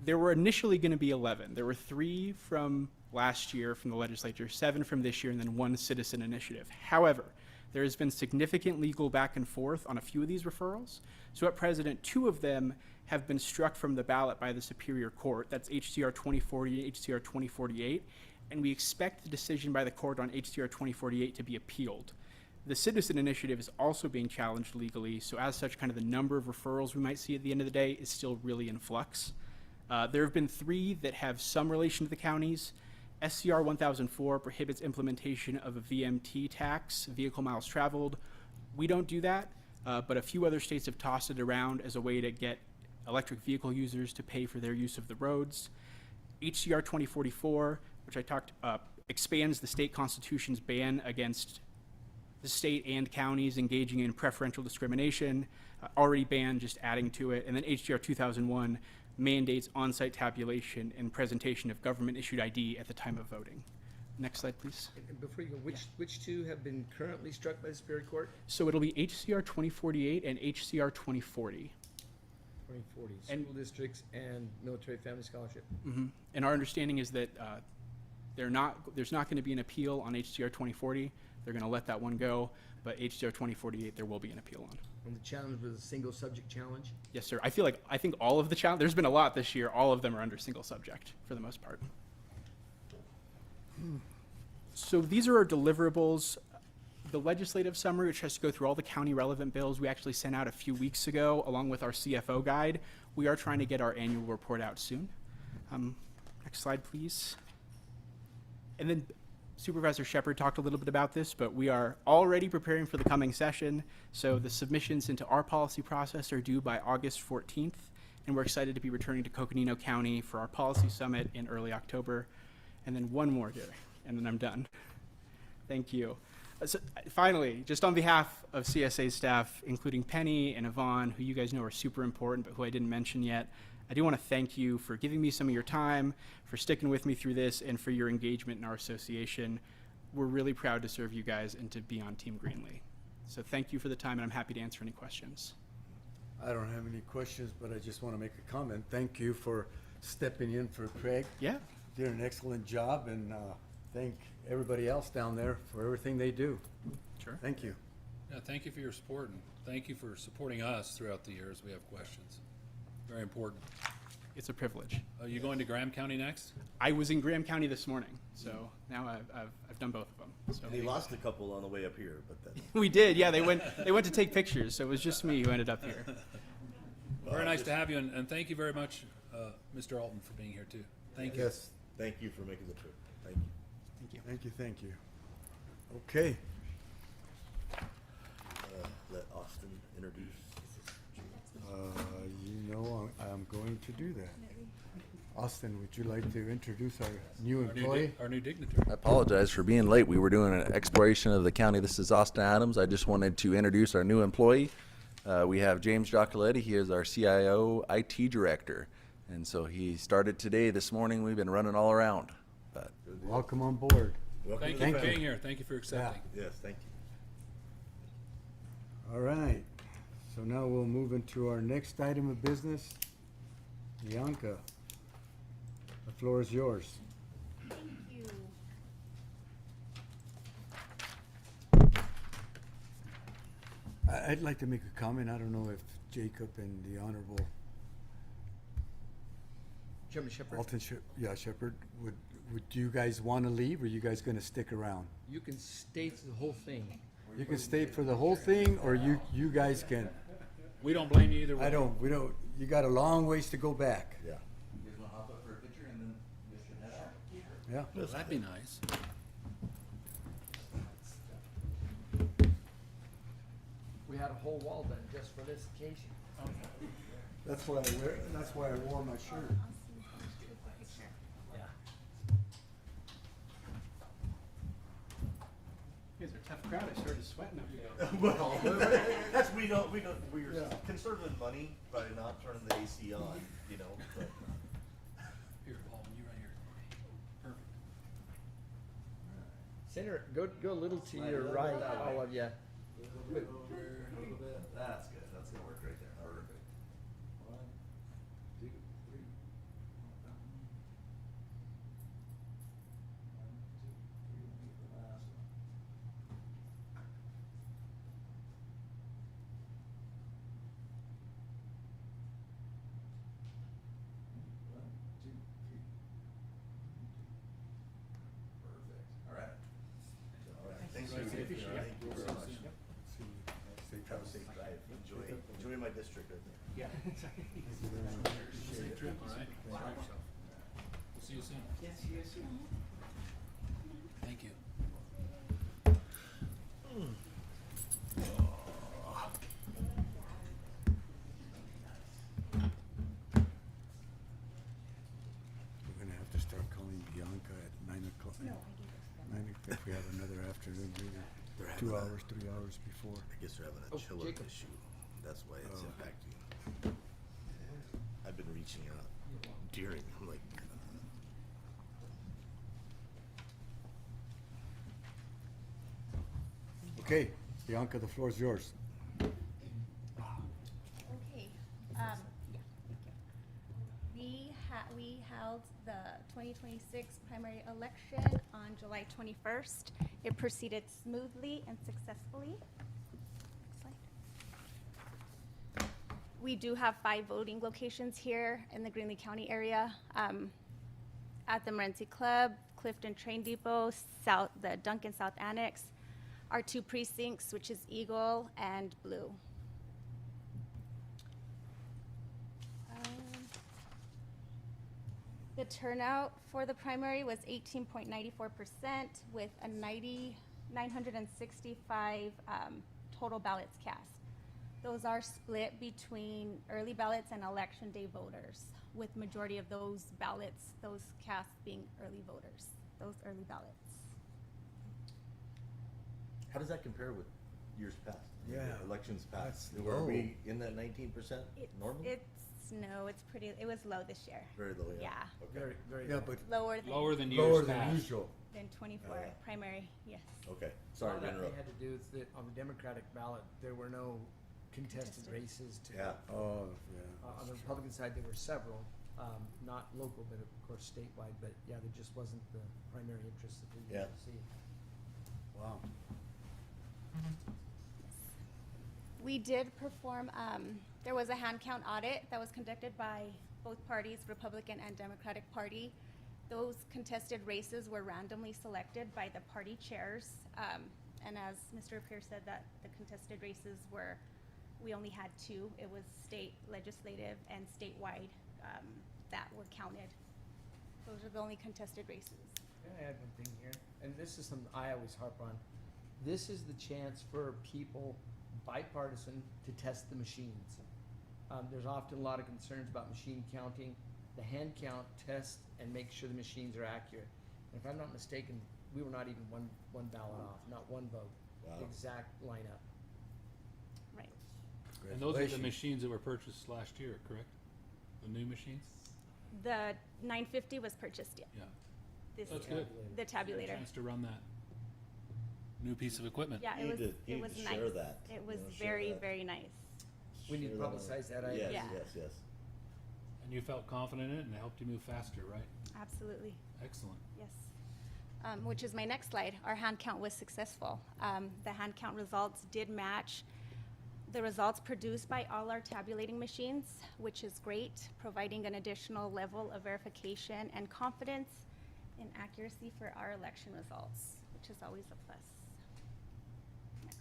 There were initially going to be 11. There were 3 from last year from the legislature, 7 from this year, and then 1 citizen initiative. However, there has been significant legal back and forth on a few of these referrals. So at present, 2 of them have been struck from the ballot by the Superior Court. That's HCR 2040 and HCR 2048. And we expect the decision by the court on HCR 2048 to be appealed. The citizen initiative is also being challenged legally. So as such, kind of the number of referrals we might see at the end of the day is still really in flux. There have been 3 that have some relation to the counties. SCR 1004 prohibits implementation of a VMT tax, vehicle miles traveled. We don't do that, but a few other states have tossed it around as a way to get electric vehicle users to pay for their use of the roads. HCR 2044, which I talked, expands the state constitution's ban against the state and counties engaging in preferential discrimination, already banned, just adding to it. And then HJR 2001 mandates on-site tabulation and presentation of government-issued ID at the time of voting. Next slide, please. And before you go, which two have been currently struck by the Superior Court? So it'll be HCR 2048 and HCR 2040. 2040, And- school districts and military family scholarship. And our understanding is that there's not going to be an appeal on HCR 2040. They're going to let that one go, but HCR 2048 there will be an appeal on. And the challenge was a single subject challenge. Yes, sir. I think all of the there's been a lot this year. All of them are under single subject for the most part. So these are our deliverables. The legislative summary, which has to go through all the county relevant bills, we actually sent out a few weeks ago along with our CFO guide. We are trying to get our annual report out soon. Next slide, please. And then Supervisor Shepherd talked a little bit about this, but we are already preparing for the coming session. So the submissions into our policy process are due by August 14th, and we're excited to be returning to Coconino County for our policy summit in early October. And then one more, Jerry, and then I'm done. Thank you. So, finally, just on behalf of CSA staff, including Penny and Yvonne, who you guys know are super important, but who I didn't mention yet, I do want to thank you for giving me some of your time, for sticking with me through this, and for your engagement in our association. We're really proud to serve you guys and to be on Team Greenlee. So thank you for the time, and I'm happy to answer any questions. I don't have any questions, but I just want to make a comment. Thank you for stepping in for Craig. Yeah. Did an excellent job, and thank everybody else down there for everything they do. Sure. Thank you. Yeah, thank you for your support, and thank you for supporting us throughout the years. We have questions. Very important. It's a privilege. Are you going to Graham County next? I was in Graham County this morning, so now I've done both of them. So And he lost a couple on the way up here, but that's. we did, yeah. They went to take pictures, so it was just me who ended up here. Very nice to have you, and thank you very much, Mr. Alton, for being here too. Thank you. Yes, Thank you for making the trip. Thank you. Thank you. thank you, thank you. Okay, Let Austin introduce. you know I'm going to do that. Austin, would you like to introduce our new employee? Our new dignitary. I apologize for being late. We were doing an exploration of the county. This is Austin Adams. I just wanted to introduce our new employee. We have James Giacoletti. He is our CIO IT director. And so he started today, this morning. We've been running all around. But Welcome on board. Welcome. Thank to you the for family. being here. Thank you for accepting. Yes, thank you. All right, so now we'll move into our next item of business. Bianca, the floor is yours. Thank you. I'd like to make a comment. I don't know if Jacob and the Honorable Chairman Shepherd, Alton Shepherd, would you guys want to leave, or you guys going to stick around? you can state the whole thing. You can stay for the whole thing, or you guys can. We don't blame you either way. We don't, you got a long ways to go back. Yeah. you guys want to hop up for a picture and then Mr. Nessa? Yeah. Well, that'd be nice. We had a whole wall done just for this occasion. That's why I wore my shirt. You guys are a tough crowd. I started sweating up here. Well, we're conserving money by not turning the AC on, you know, but. Here, Alton, you right here. Perfect. Senator, go a little to your right, all of you. A little bit. That's good. That's gonna work right there. Perfect. 1, 2, 3. 1, 2, 3. The last one. Perfect. All right. All right, thanks for your Thank you very much. Have a safe drive. Enjoy my district out there. Safe trip, all right? Drive yourself. We'll see you soon. Yes, yes, yes. Thank you. We're gonna have to start calling Bianca at 9 o'clock. 9 o'clock, if we have another afternoon meeting. They're 2 hours, 3 hours before. I guess they're having Oh, a chiller Jacob. issue. That's why it's Oh. impacting. I've been reaching out during, I'm like, Okay, Bianca, the floor is yours. Okay, yeah, thank you. We held the 2026 primary election on July 21st. It proceeded smoothly and successfully. Next slide. We do have 5 voting locations here in the Greenlee County area. At the Morenci Club, Clifton Train Depot, the Duncan South Annex, our 2 precincts, which is Eagle and Blue. The turnout for the primary was 18.94% with a 965 total ballots cast. Those are split between early ballots and election day voters, with majority of those ballots, those cast being early voters, those early ballots. how does that compare with years past? Yeah. Elections past? That's Were low. we in that 19% normal? No, it's pretty, it was low this year. Very low, yeah. Yeah, Okay. Very, very. Yeah, low. but Lower than lower years than past. usual. then 24 Yeah. primary, yes. Okay, A sorry lot to of that interrupt. had to do with that on the Democratic ballot, there were no contested races to. Yeah. Oh, yeah. On the Republican side, there were several, not local, but of course statewide, but yeah, there just wasn't the primary interest that we Yeah. usually see. Wow. We did perform, there was a hand count audit that was conducted by both parties, Republican and Democratic Party. Those contested races were randomly selected by the party chairs. And as Mr. Pierce said, that the contested races were, we only had 2. It was state legislative and statewide that were counted. Those are the only contested races. Can I add one thing here? And this is something I always harp on. This is the chance for people, bipartisan, to test the machines. There's often a lot of concerns about machine counting. The hand count test and make sure the machines are accurate. And if I'm not mistaken, we were not even one ballot off, not one vote. Wow. Exact lineup. Right. And those are the Congratulations. machines that were purchased last year, correct? The new machines? The 950 was purchased, yeah. Yeah. This That's year. good. The tabulator. Chance to run that new piece of equipment. Yeah, You it need was, to- you it need was to nice. share that. It You was know, share very, that. very nice. We need to Share that publicize that on- idea. Yes, Yeah. yes, yes. And you felt confident in it and it helped you move faster, right? Absolutely, Excellent. yes. Which is my next slide. Our hand count was successful. The hand count results did match the results produced by all our tabulating machines, which is great, providing an additional level of verification and confidence in accuracy for our election results, which is always a plus. Next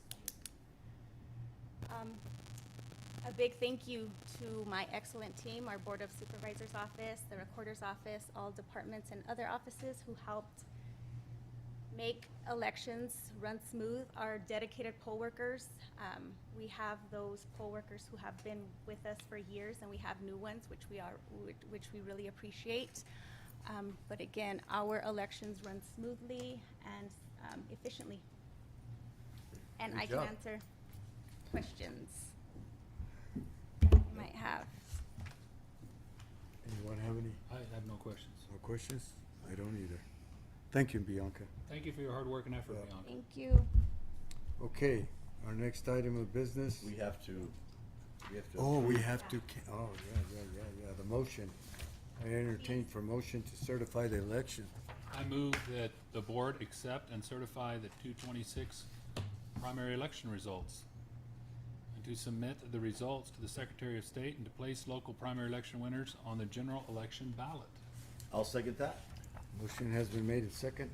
slide. A big thank you to my excellent team, our Board of Supervisors office, the Recorder's office, all departments and other offices who helped make elections run smooth. Our dedicated poll workers, we have those poll workers who have been with us for years, and we have new ones, which we really appreciate. But again, our elections run smoothly and efficiently. And Good I can job. answer questions that you might have. Anyone have any I have no questions. more questions? I don't either. Thank you, Bianca. Thank you for your hard work and effort, Yeah. Bianca. Thank you. Okay, our next item of business. We have to. Oh, we approve- have to, oh, yeah, the motion. I entertain for motion to certify the election. I move that the board accept and certify the 226 primary election results, and to submit the results to the Secretary of State and to place local primary election winners on the general election ballot. I'll second that. Motion has been made and second.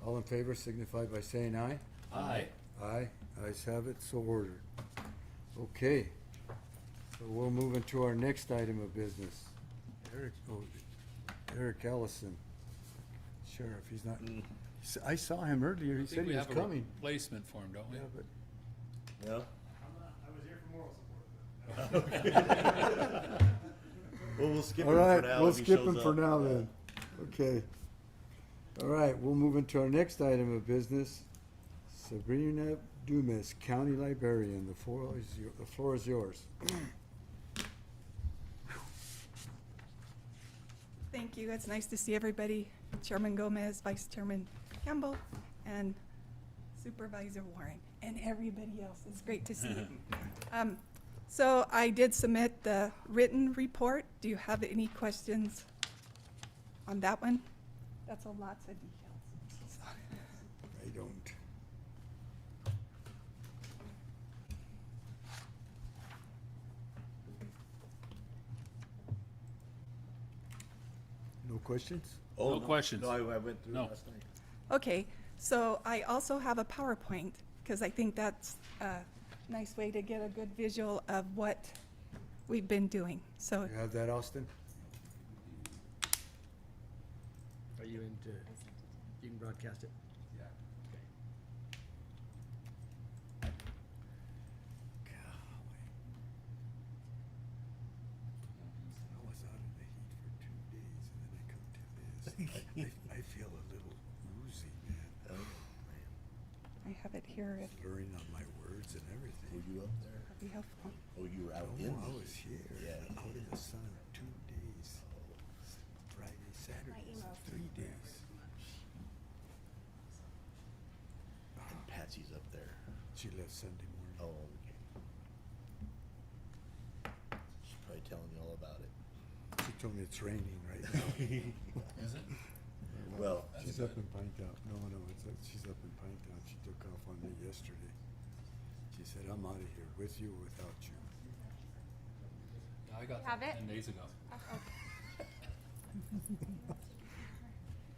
All in favor signify by saying aye. Aye. Aye, ayes have it, so ordered. Okay, so we'll move into our next item of business. Eric Ellison, Sheriff, he's not, I saw him earlier, he I said think we he was have a coming. replacement for him, don't we? Yeah, but No? Well, we'll skip all him for right, now. we'll if he skip shows him for up. now then. Okay. All right, we'll move into our next item of business. Sabrina Dumas, County Librarian, the floor is yours. Thank you. It's nice to see everybody. Chairman Gomez, Vice Chairman Campbell, and Supervisor Warren, and everybody else. It's great to see you. So I did submit the written report. Do you have any questions on that one? That's a lots of details. I don't. No questions? Oh, No questions. No, I went through it No. last night. Okay, so I also have a PowerPoint, because I think that's a nice way to get a good visual of what we've been doing. So You have that, Austin? Are you into, you can broadcast it? Yeah. I was out in the heat for 2 days and then I come to this. I feel a little woozy, man. I have it here if Slurring on my words and Were everything. you up there? that'd be helpful. Oh, you were out Oh, in? I was here, Yeah. out in the sun 2 days. Friday, Saturday, email's 3 days. And Patsy's up there. She left Sunday morning. Oh, okay. She's probably telling you all about it. She told me it's raining right now. Is it? Well, She's up in Pinetown. No, she's up in Pinetown. She took off on me yesterday. She said, I'm out of here with you or without you. Yeah, I got Have that it? 10 days ago. Oh, okay.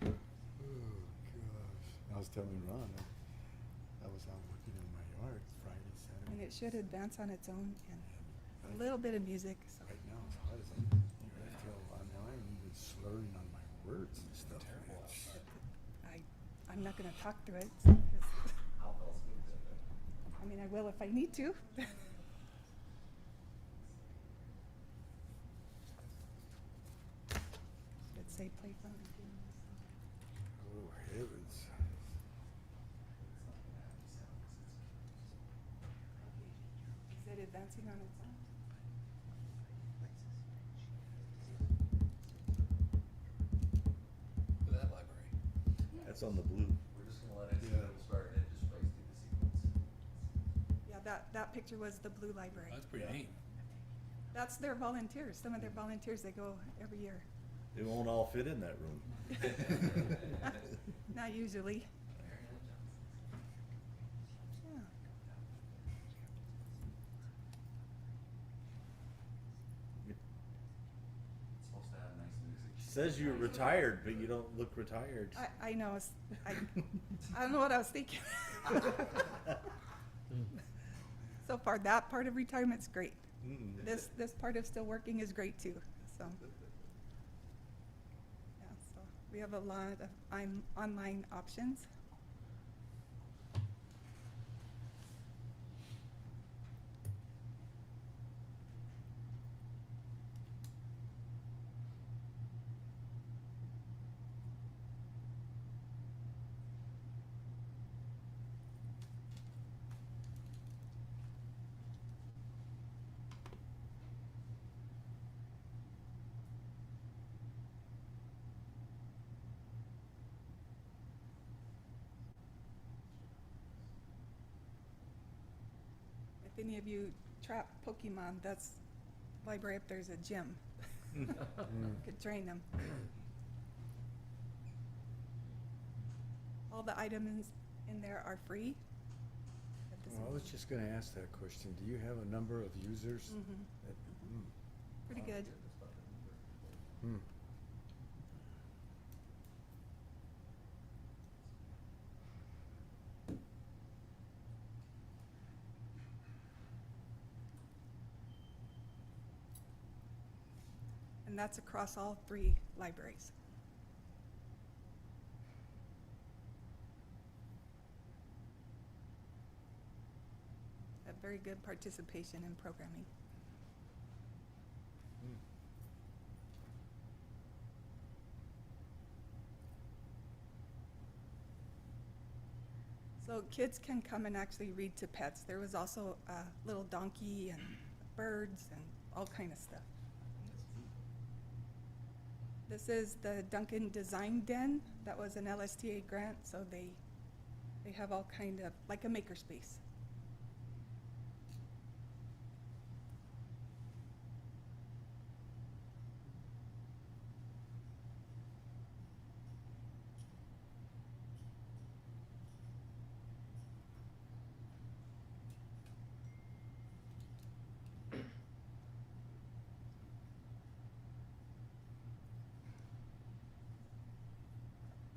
Oh, gosh. I was telling Ron, I was out working in my yard Friday, And Saturday. it should advance on its own, and a little bit of music, so. Right now, it's hot as I feel, now I'm even slurring on my words and stuff. I'm not gonna talk through it. 'Cause- I mean, I will if I need to. Let's say play fun games. Oh, heavens. Is it advancing on its own? For that library. that's on the blue. We're just gonna let it start and it just plays through the sequence. Yeah, that picture was the Blue Library. That's pretty neat. That's their volunteers, some of their volunteers, they go every year. They won't all fit in that room. Not usually. Yeah. It's supposed to have nice music. Says you're retired, but you don't look retired. I know, I don't know what I was thinking. So far, that part of retirement's great. Mm-mm. This part of still working is great too, so. Yeah, so we have a lot of online options. If any of you trap Pokemon, that's library up there's a gym. Could train them. All the items in there are free. At this Well, I was just gonna ask that question. Do you have a number of users? Mhm. that- Pretty good. Hmm. And that's across all 3 libraries. A very good participation in programming. So kids can come and actually read to pets. There was also a little donkey and birds and all kind of stuff. This is the Duncan Design Den. That was an LSTA grant, so they have all kind of, like a makerspace.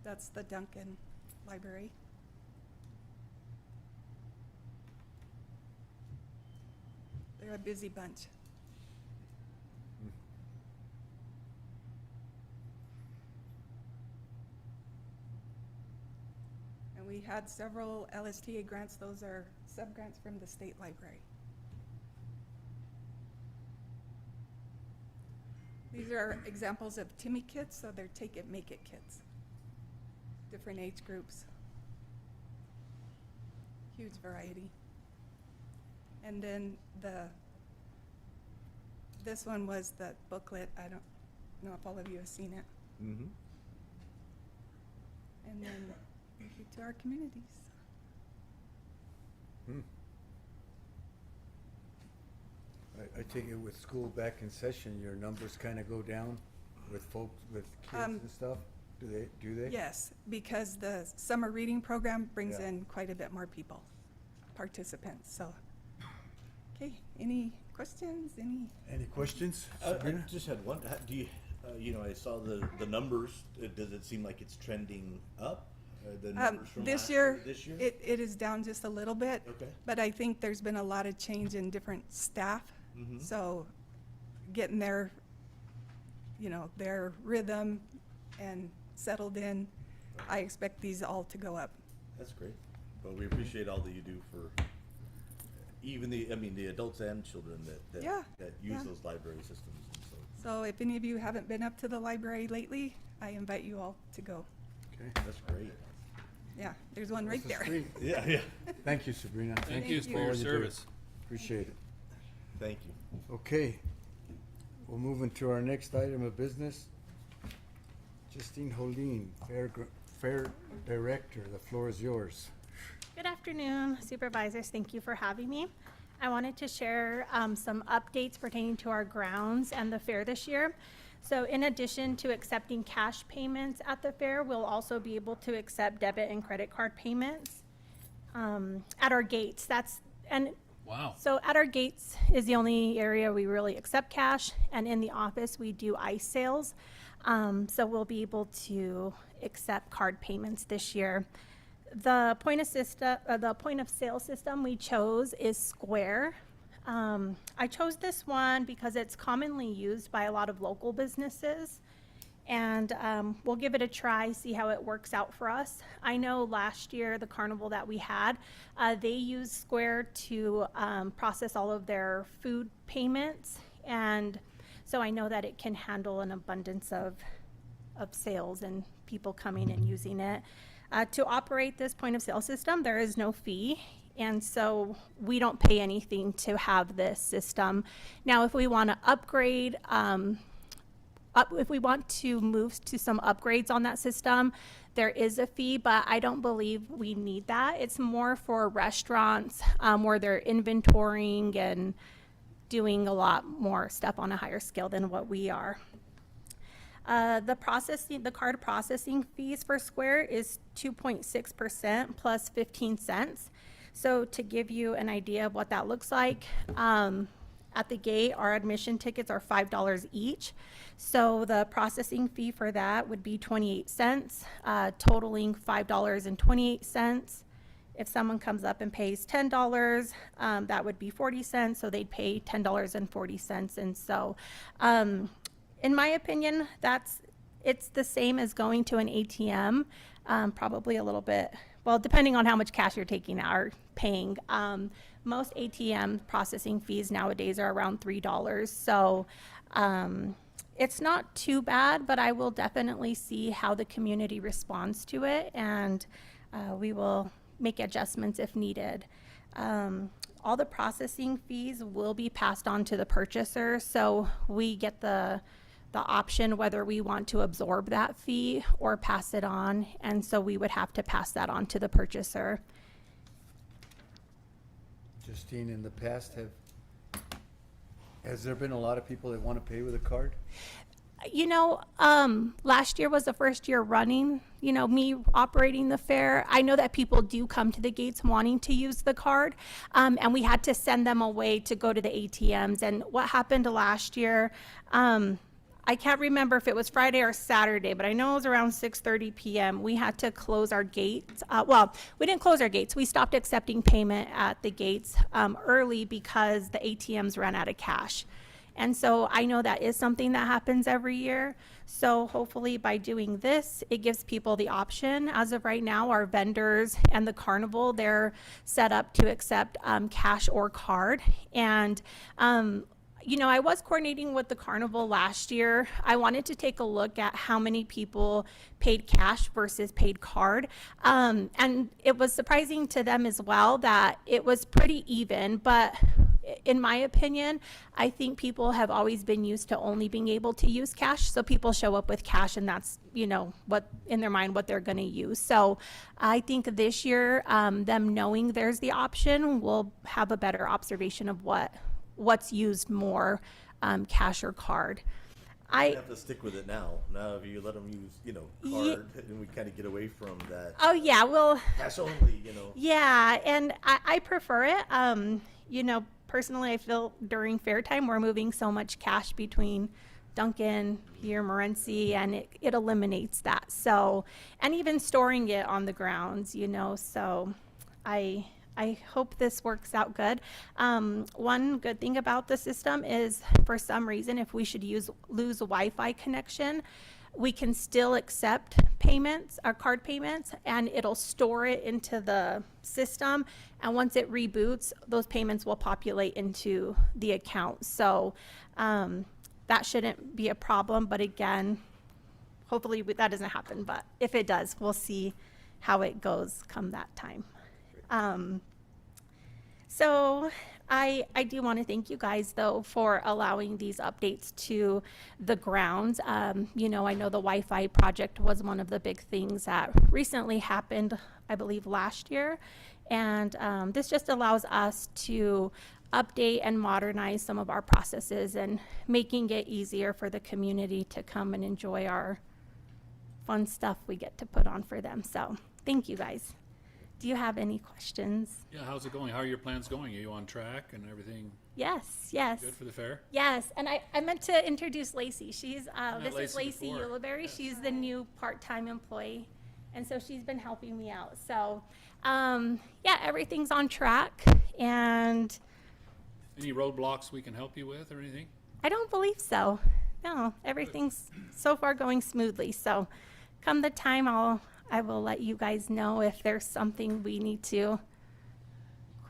That's the Duncan Library. They're a busy bunch. And we had several LSTA grants. Those are sub-grants from the state library. These are examples of Timmy kits, so they're Take It, Make It kits. Different age groups. Huge variety. And then this one was the booklet. I don't know if all of you have seen it. Mm-hmm. And then thank you to our communities. I take it with school back in session, your numbers kind of go down with folks, with kids and stuff? Do they? Yes, because the summer reading program brings Yeah. in quite a bit more people, participants, so. Okay, any questions, Any questions, I Sabrina? just had one. Do you, I saw the numbers. Does it seem like it's trending up? The numbers from This last year, this year? it is down just a little bit. Okay. But I think there's been a lot of change in different staff. Mhm. So getting their rhythm and settled in, I expect these all to go up. That's great. Well, we appreciate all that you do for even the adults and children that Yeah, use yeah. those library systems. And so So if any of you haven't been up to the library lately, I invite you all to go. Okay. that's great. Yeah, there's one right This is there. sweet. Yeah, yeah. Thank you, Sabrina. Thank you Thank for you. your All you do. service. Appreciate it. Thank you. Okay, we'll move into our next item of business. Justine Holine, Fair Director, the floor is yours. Good afternoon, supervisors. Thank you for having me. I wanted to share some updates pertaining to our grounds and the fair this year. So in addition to accepting cash payments at the fair, we'll also be able to accept debit and credit card payments at our gates. Wow. So at our gates is the only area we really accept cash, and in the office we do ice sales. So we'll be able to accept card payments this year. The point of sale system we chose is Square. I chose this one because it's commonly used by a lot of local businesses, and we'll give it a try, see how it works out for us. I know last year, the carnival that we had, they used Square to process all of their food payments, and so I know that it can handle an abundance of sales and people coming and using it. To operate this point of sale system, there is no fee, and so we don't pay anything to have this system. Now, if we want to upgrade, if we want to move to some upgrades on that system, there is a fee, but I don't believe we need that. It's more for restaurants where they're inventorying and doing a lot more stuff on a higher scale than what we are. The card processing fees for Square is 2.6% plus 15 cents. So to give you an idea of what that looks like, at the gate, our admission tickets are $5 each. So the processing fee for that would be 28 cents, totaling $5.28. If someone comes up and pays $10, that would be 40 cents. So they'd pay $10.40. And so, in my opinion, it's the same as going to an ATM, probably a little bit, well, depending on how much cash you're taking out or paying. Most ATM processing fees nowadays are around $3. So it's not too bad, but I will definitely see how the community responds to it, and we will make adjustments if needed. All the processing fees will be passed on to the purchaser, so we get the option whether we want to absorb that fee or pass it on, and so we would have to pass that on to the purchaser. Justine, in the past, has there been a lot of people that want to pay with a card? You know, last year was the first year running, you know, me operating the fair. I know that people do come to the gates wanting to use the card, and we had to send them away to go to the ATMs. And what happened last year, I can't remember if it was Friday or Saturday, but I know it was around 6:30 p.m. We had to close our gates. Well, we didn't close our gates. We stopped accepting payment at the gates early because the ATMs ran out of cash. And so I know that is something that happens every year. So hopefully by doing this, it gives people the option. As of right now, our vendors and the carnival, they're set up to accept cash or card. And you know, I was coordinating with the carnival last year. I wanted to take a look at how many people paid cash versus paid card. And it was surprising to them as well that it was pretty even, but in my opinion, I think people have always been used to only being able to use cash. So people show up with cash, and that's, you know, what in their mind, what they're going to use. So I think this year, them knowing there's the option, will have a better observation of what's used more, cash or card. You have to stick with it now. Now, if you let them use, you know, card, and we kind of get away from that. Oh yeah, well, Cash only, you know. yeah, and I prefer it. You know, personally, I feel during fair time we're moving so much cash between Duncan, here, Morenci, and it eliminates that. So, and even storing it on the grounds, you know. So, I hope this works out good. One good thing about the system is, for some reason, if we should lose a Wi-Fi connection, we can still accept payments, our card payments, and it'll store it into the system. And once it reboots, those payments will populate into the account. So that shouldn't be a problem. But again, hopefully that doesn't happen. But if it does, we'll see how it goes come that time. So I do want to thank you guys, though, for allowing these updates to the grounds. You know, I know the Wi-Fi project was one of the big things that recently happened, I believe, last year. And this just allows us to update and modernize some of our processes and making it easier for the community to come and enjoy our fun stuff we get to put on for them. So thank you, guys. Do you have any questions? Yeah, how's it going? How are your plans going? Are you on track and everything Yes. good for the fair? Yes, and I meant to introduce Lacey. She's, this is Lacey Lacey before. Uliberry. She's the new part-time employee, and so she's been helping me out. So, yeah, everything's on track, and Any roadblocks we can help you with or anything? I don't believe so. No, everything's so far going smoothly. So, come the time, I will let you guys know if there's something we need to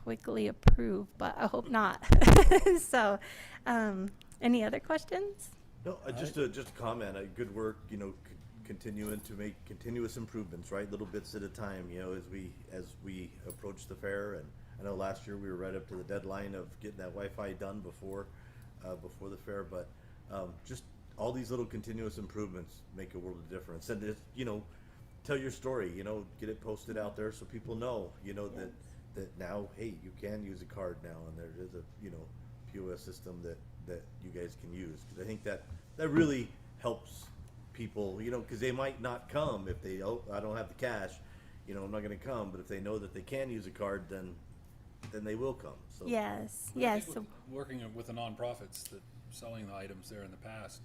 quickly approve, but I hope not. So, any other questions? No, just a comment. Good work. You know, continuing to make continuous improvements, right? Little bits at a time. You know, as we approach the fair, and I know last year we were right up to the deadline of getting that Wi-Fi done before the fair. But just all these little continuous improvements make a world of difference. And it's, you know, tell your story. You know, get it posted out there so people know. You know that now, hey, you can use a card now, and there is a, you know, POS system that you guys can use. Because I think that really helps people, you know, because they might not come if they, I don't have the cash, you know, I'm not going to come. But if they know that they can use a card, then they will come. So Yes, But I yes. think with working with the nonprofits that selling the items there in the past,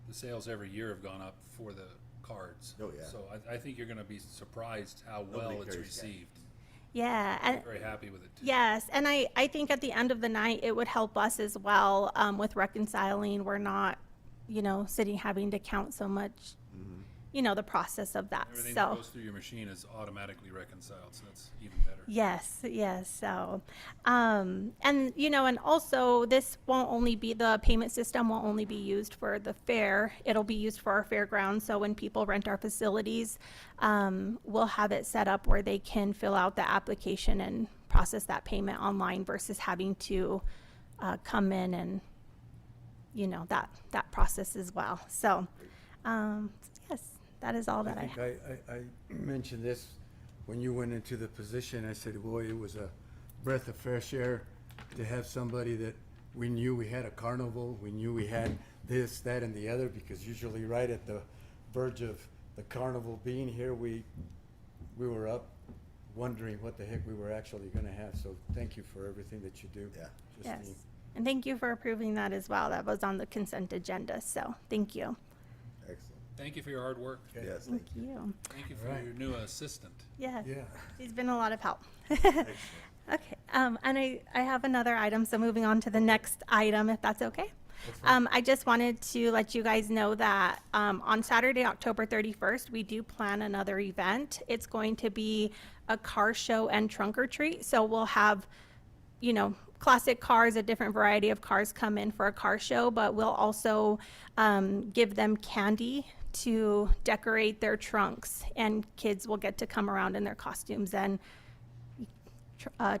the sales every year have gone up for the cards. Oh, yeah. So I think you're going to be surprised how Nobody well it's carries cash. received. Yeah, and Very happy with it too. yes, and I think at the end of the night, it would help us as well with reconciling. We're not, you know, sitting having to count so much the process of that. Everything So that goes through your machine is automatically reconciled, so that's even better. yes, yes. So, and and also this won't only be, the payment system won't only be used for the fair. It'll be used for our fairgrounds. So when people rent our facilities, we'll have it set up where they can fill out the application and process that payment online versus having to come in and that process as well. So, yes, that is all that I I have. think I mentioned this when you went into the position. I said, boy, it was a breath of fresh air to have somebody that we knew we had a carnival, we knew we had this, that, and the other, because usually right at the verge of the carnival being here, we were up wondering what the heck we were actually gonna have. So thank you for everything that you do. Yeah. Yes. Justine. And thank you for approving that as well. That was on the consent agenda. So thank you. Excellent. Thank you for your hard work. Okay. Yes, Thank thank you. you. Thank you for All right. your new assistant. Yes. Yeah. She's been a lot of help. Excellent. Okay, and I have another item, so moving on to the next item, if that's okay. I just wanted to let you guys know that on Saturday, October 31st, we do plan another event. It's going to be a car show and trunk or treat. So we'll have, classic cars, a different variety of cars come in for a car show, but we'll also give them candy to decorate their trunks, and kids will get to come around in their costumes and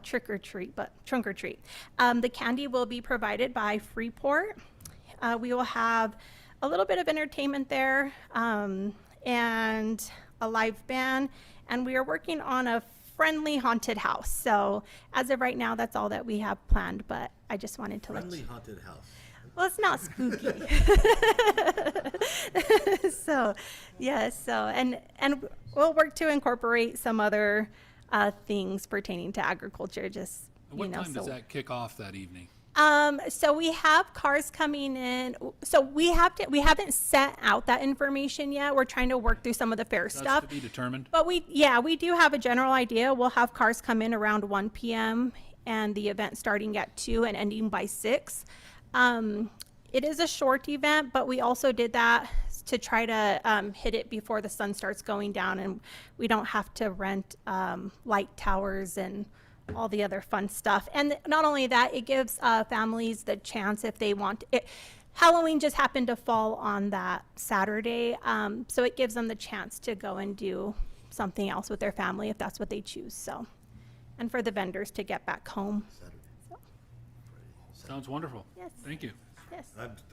trick or treat, but trunk or treat. The candy will be provided by Freeport. We will have a little bit of entertainment there and a live band, and we are working on a friendly haunted house. So as of right now, that's all that we have planned, but I just wanted to Friendly haunted house. well, it's not spooky. So, yes, and we'll work to incorporate some other things pertaining to agriculture, just, At what time does so. that kick off that evening? So we have cars coming in. So we haven't set out that information yet. We're trying to work through some of the fair That's stuff. to be determined. But we do have a general idea. We'll have cars come in around 1 p.m. and the event starting at 2 and ending by 6. It is a short event, but we also did that to try to hit it before the sun starts going down, and we don't have to rent light towers and all the other fun stuff. And not only that, it gives families the chance, if they want it. Halloween just happened to fall on that Saturday, so it gives them the chance to go and do something else with their family if that's what they choose. So, and for the vendors to get back home. So, Sounds wonderful. Yes. Thank you. yes.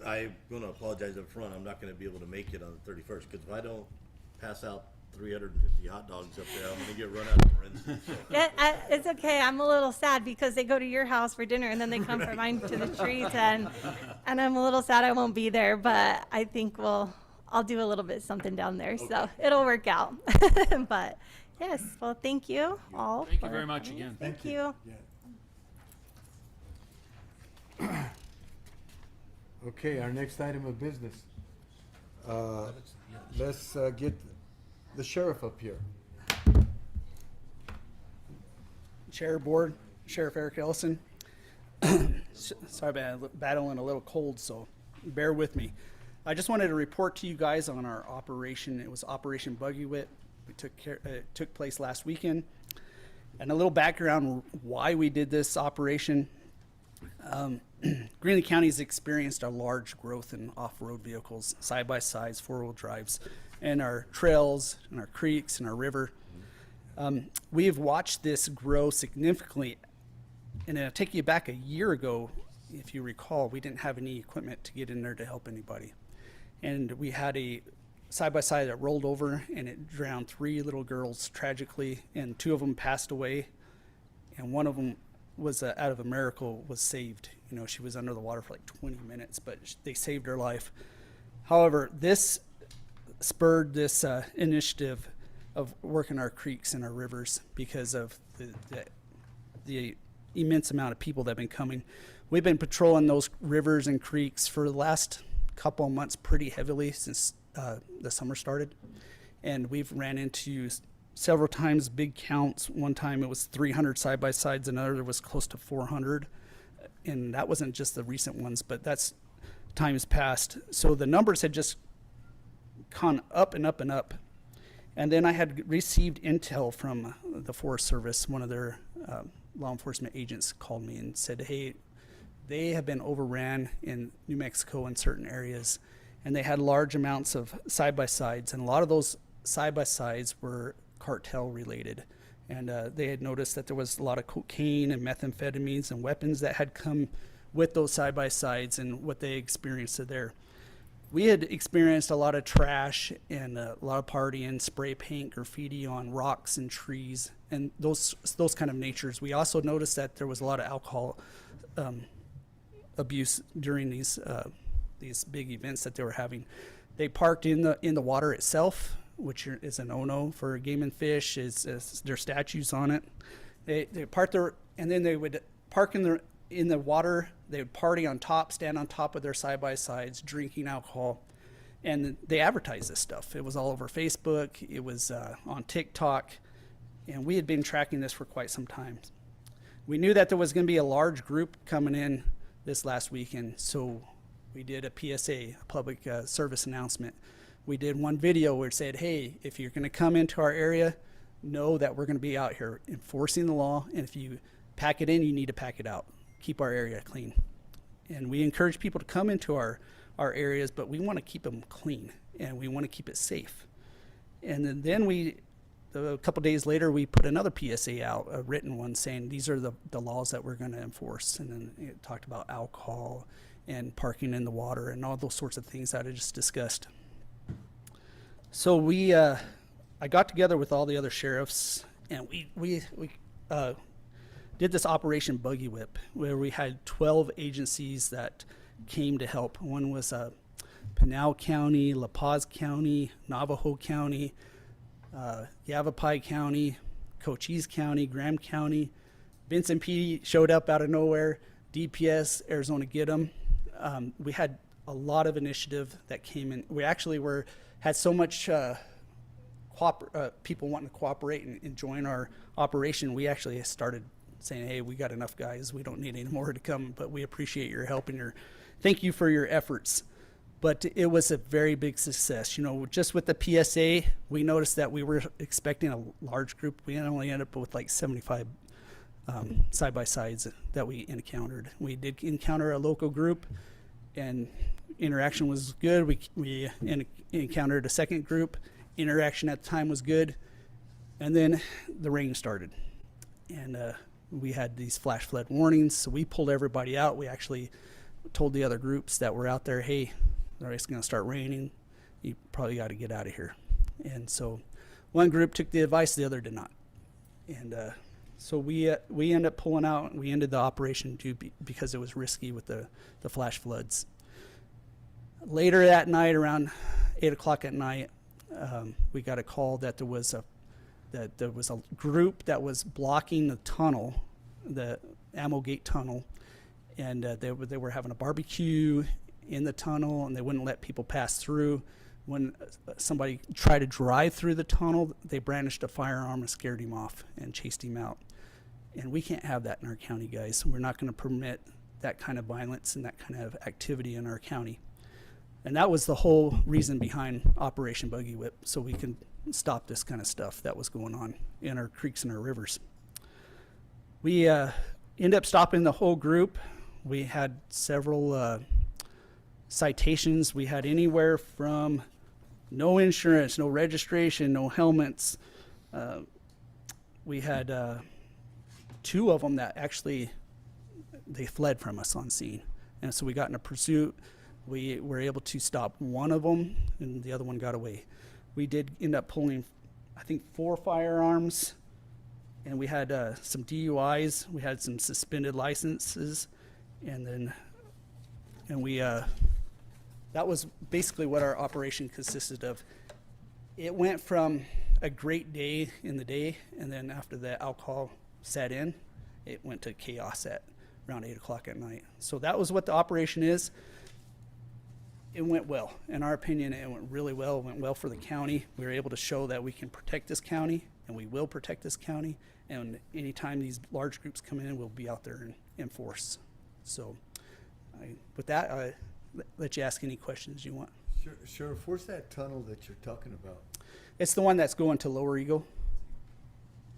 I'm going to apologize up front. I'm not going to be able to make it on the 31st, because if I don't pass out 350 hot dogs up there, I'm going to get run out of Lorenzo. So. Yeah, it's okay. I'm a little sad because they go to your house for dinner and then they come for mine to the treats, and I'm a little sad I won't be there, but I think I'll do a little bit something down there, so it'll work out. But yes, well, thank you all. Thank you for very much coming. again. Thank you. Yeah. Okay, our next item of business. Let's get the sheriff up here. Chair, Board, Sheriff Eric Ellison. Sorry about battling a little cold, so bear with me. I just wanted to report to you guys on our operation. It was Operation Buggy Whip. It took place last weekend. And a little background why we did this operation. Greeley County has experienced a large growth in off-road vehicles, side-by-sides, four-wheel drives, and our trails, and our creeks, and our river. We have watched this grow significantly, and I'll take you back a year ago. If you recall, we didn't have any equipment to get in there to help anybody. And we had a side-by-side that rolled over, and it drowned 3 little girls tragically, and 2 of them passed away, and one of them was out of a miracle, was saved. You know, she was under the water for like 20 minutes, but they saved her life. However, this spurred this initiative of working our creeks and our rivers because of the immense amount of people that have been coming. We've been patrolling those rivers and creeks for the last couple of months pretty heavily since the summer started. And we've ran into several times big counts. One time it was 300 side-by-sides, another was close to 400. And that wasn't just the recent ones, but that's times past. So the numbers had just gone up and up and up. And then I had received intel from the Forest Service. One of their law enforcement agents called me and said, hey, they have been overran in New Mexico in certain areas, and they had large amounts of side-by-sides, and a lot of those side-by-sides were cartel related. And they had noticed that there was a lot of cocaine and methamphetamines and weapons that had come with those side-by-sides and what they experienced there. We had experienced a lot of trash and a lot of partying, spray paint, graffiti on rocks and trees, and those kind of natures. We also noticed that there was a lot of alcohol abuse during these big events that they were having. They parked in the water itself, which is a no-no for Game and Fish. Is their statutes on it. They parked there, and then they would park in the water. They would party on top, stand on top of their side-by-sides, drinking alcohol, and they advertised this stuff. It was all over Facebook. It was on TikTok, and we had been tracking this for quite some time. We knew that there was going to be a large group coming in this last weekend, so we did a PSA, a public service announcement. We did one video where it said, hey, if you're going to come into our area, know that we're going to be out here enforcing the law, and if you pack it in, you need to pack it out. Keep our area clean. And we encourage people to come into our areas, but we want to keep them clean, and we want to keep it safe. And then a couple days later, we put another PSA out, a written one, saying these are the laws that we're going to enforce. And then it talked about alcohol and parking in the water and all those sorts of things that I just discussed. So I got together with all the other sheriffs, and we did this Operation Buggy Whip, where we had 12 agencies that came to help. One was Pinal County, La Paz County, Navajo County, Yavapai County, Cochise County, Graham County. Vincent P. showed up out of nowhere, DPS, Arizona Gidim. We had a lot of initiative that came in. We actually had so much people wanting to cooperate and join our operation. We actually started saying, hey, we got enough guys. We don't need any more to come, but we appreciate your help and thank you for your efforts. But it was a very big success. You know, just with the PSA, we noticed that we were expecting a large group. We only ended up with like 75 side-by-sides that we encountered. We did encounter a local group, and interaction was good. We encountered a second group. Interaction at the time was good. And then the rain started. And we had these flash flood warnings, so we pulled everybody out. We actually told the other groups that were out there, hey, it's going to start raining. You probably got to get out of here. And so one group took the advice, the other did not. And so we ended up pulling out, and we ended the operation because it was risky with the flash floods. Later that night, around 8 o'clock at night, we got a call that there was a group that was blocking the tunnel, the Ammo Gate tunnel, and they were having a barbecue in the tunnel, and they wouldn't let people pass through. When somebody tried to drive through the tunnel, they brandished a firearm and scared him off and chased him out. And we can't have that in our county, guys. We're not going to permit that kind of violence and that kind of activity in our county. And that was the whole reason behind Operation Buggy Whip, so we can stop this kind of stuff that was going on in our creeks and our rivers. We ended up stopping the whole group. We had several citations. We had anywhere from no insurance, no registration, no helmets. We had 2 of them that actually, they fled from us on scene. And so we got in a pursuit. We were able to stop one of them, and the other one got away. We did end up pulling, I think, 4 firearms, and we had some DUIs. We had some suspended licenses, and we that was basically what our operation consisted of. It went from a great day in the day, and then after the alcohol set in, it went to chaos at around 8 o'clock at night. So that was what the operation is. It went well. In our opinion, it went really well. It went well for the county. We were able to show that we can protect this county, and we will protect this county. And anytime these large groups come in, we'll be out there and enforce. So with that, I'll let you ask any questions you want. Sheriff, where's that tunnel that you're talking about? It's the one that's going to Lower Eagle,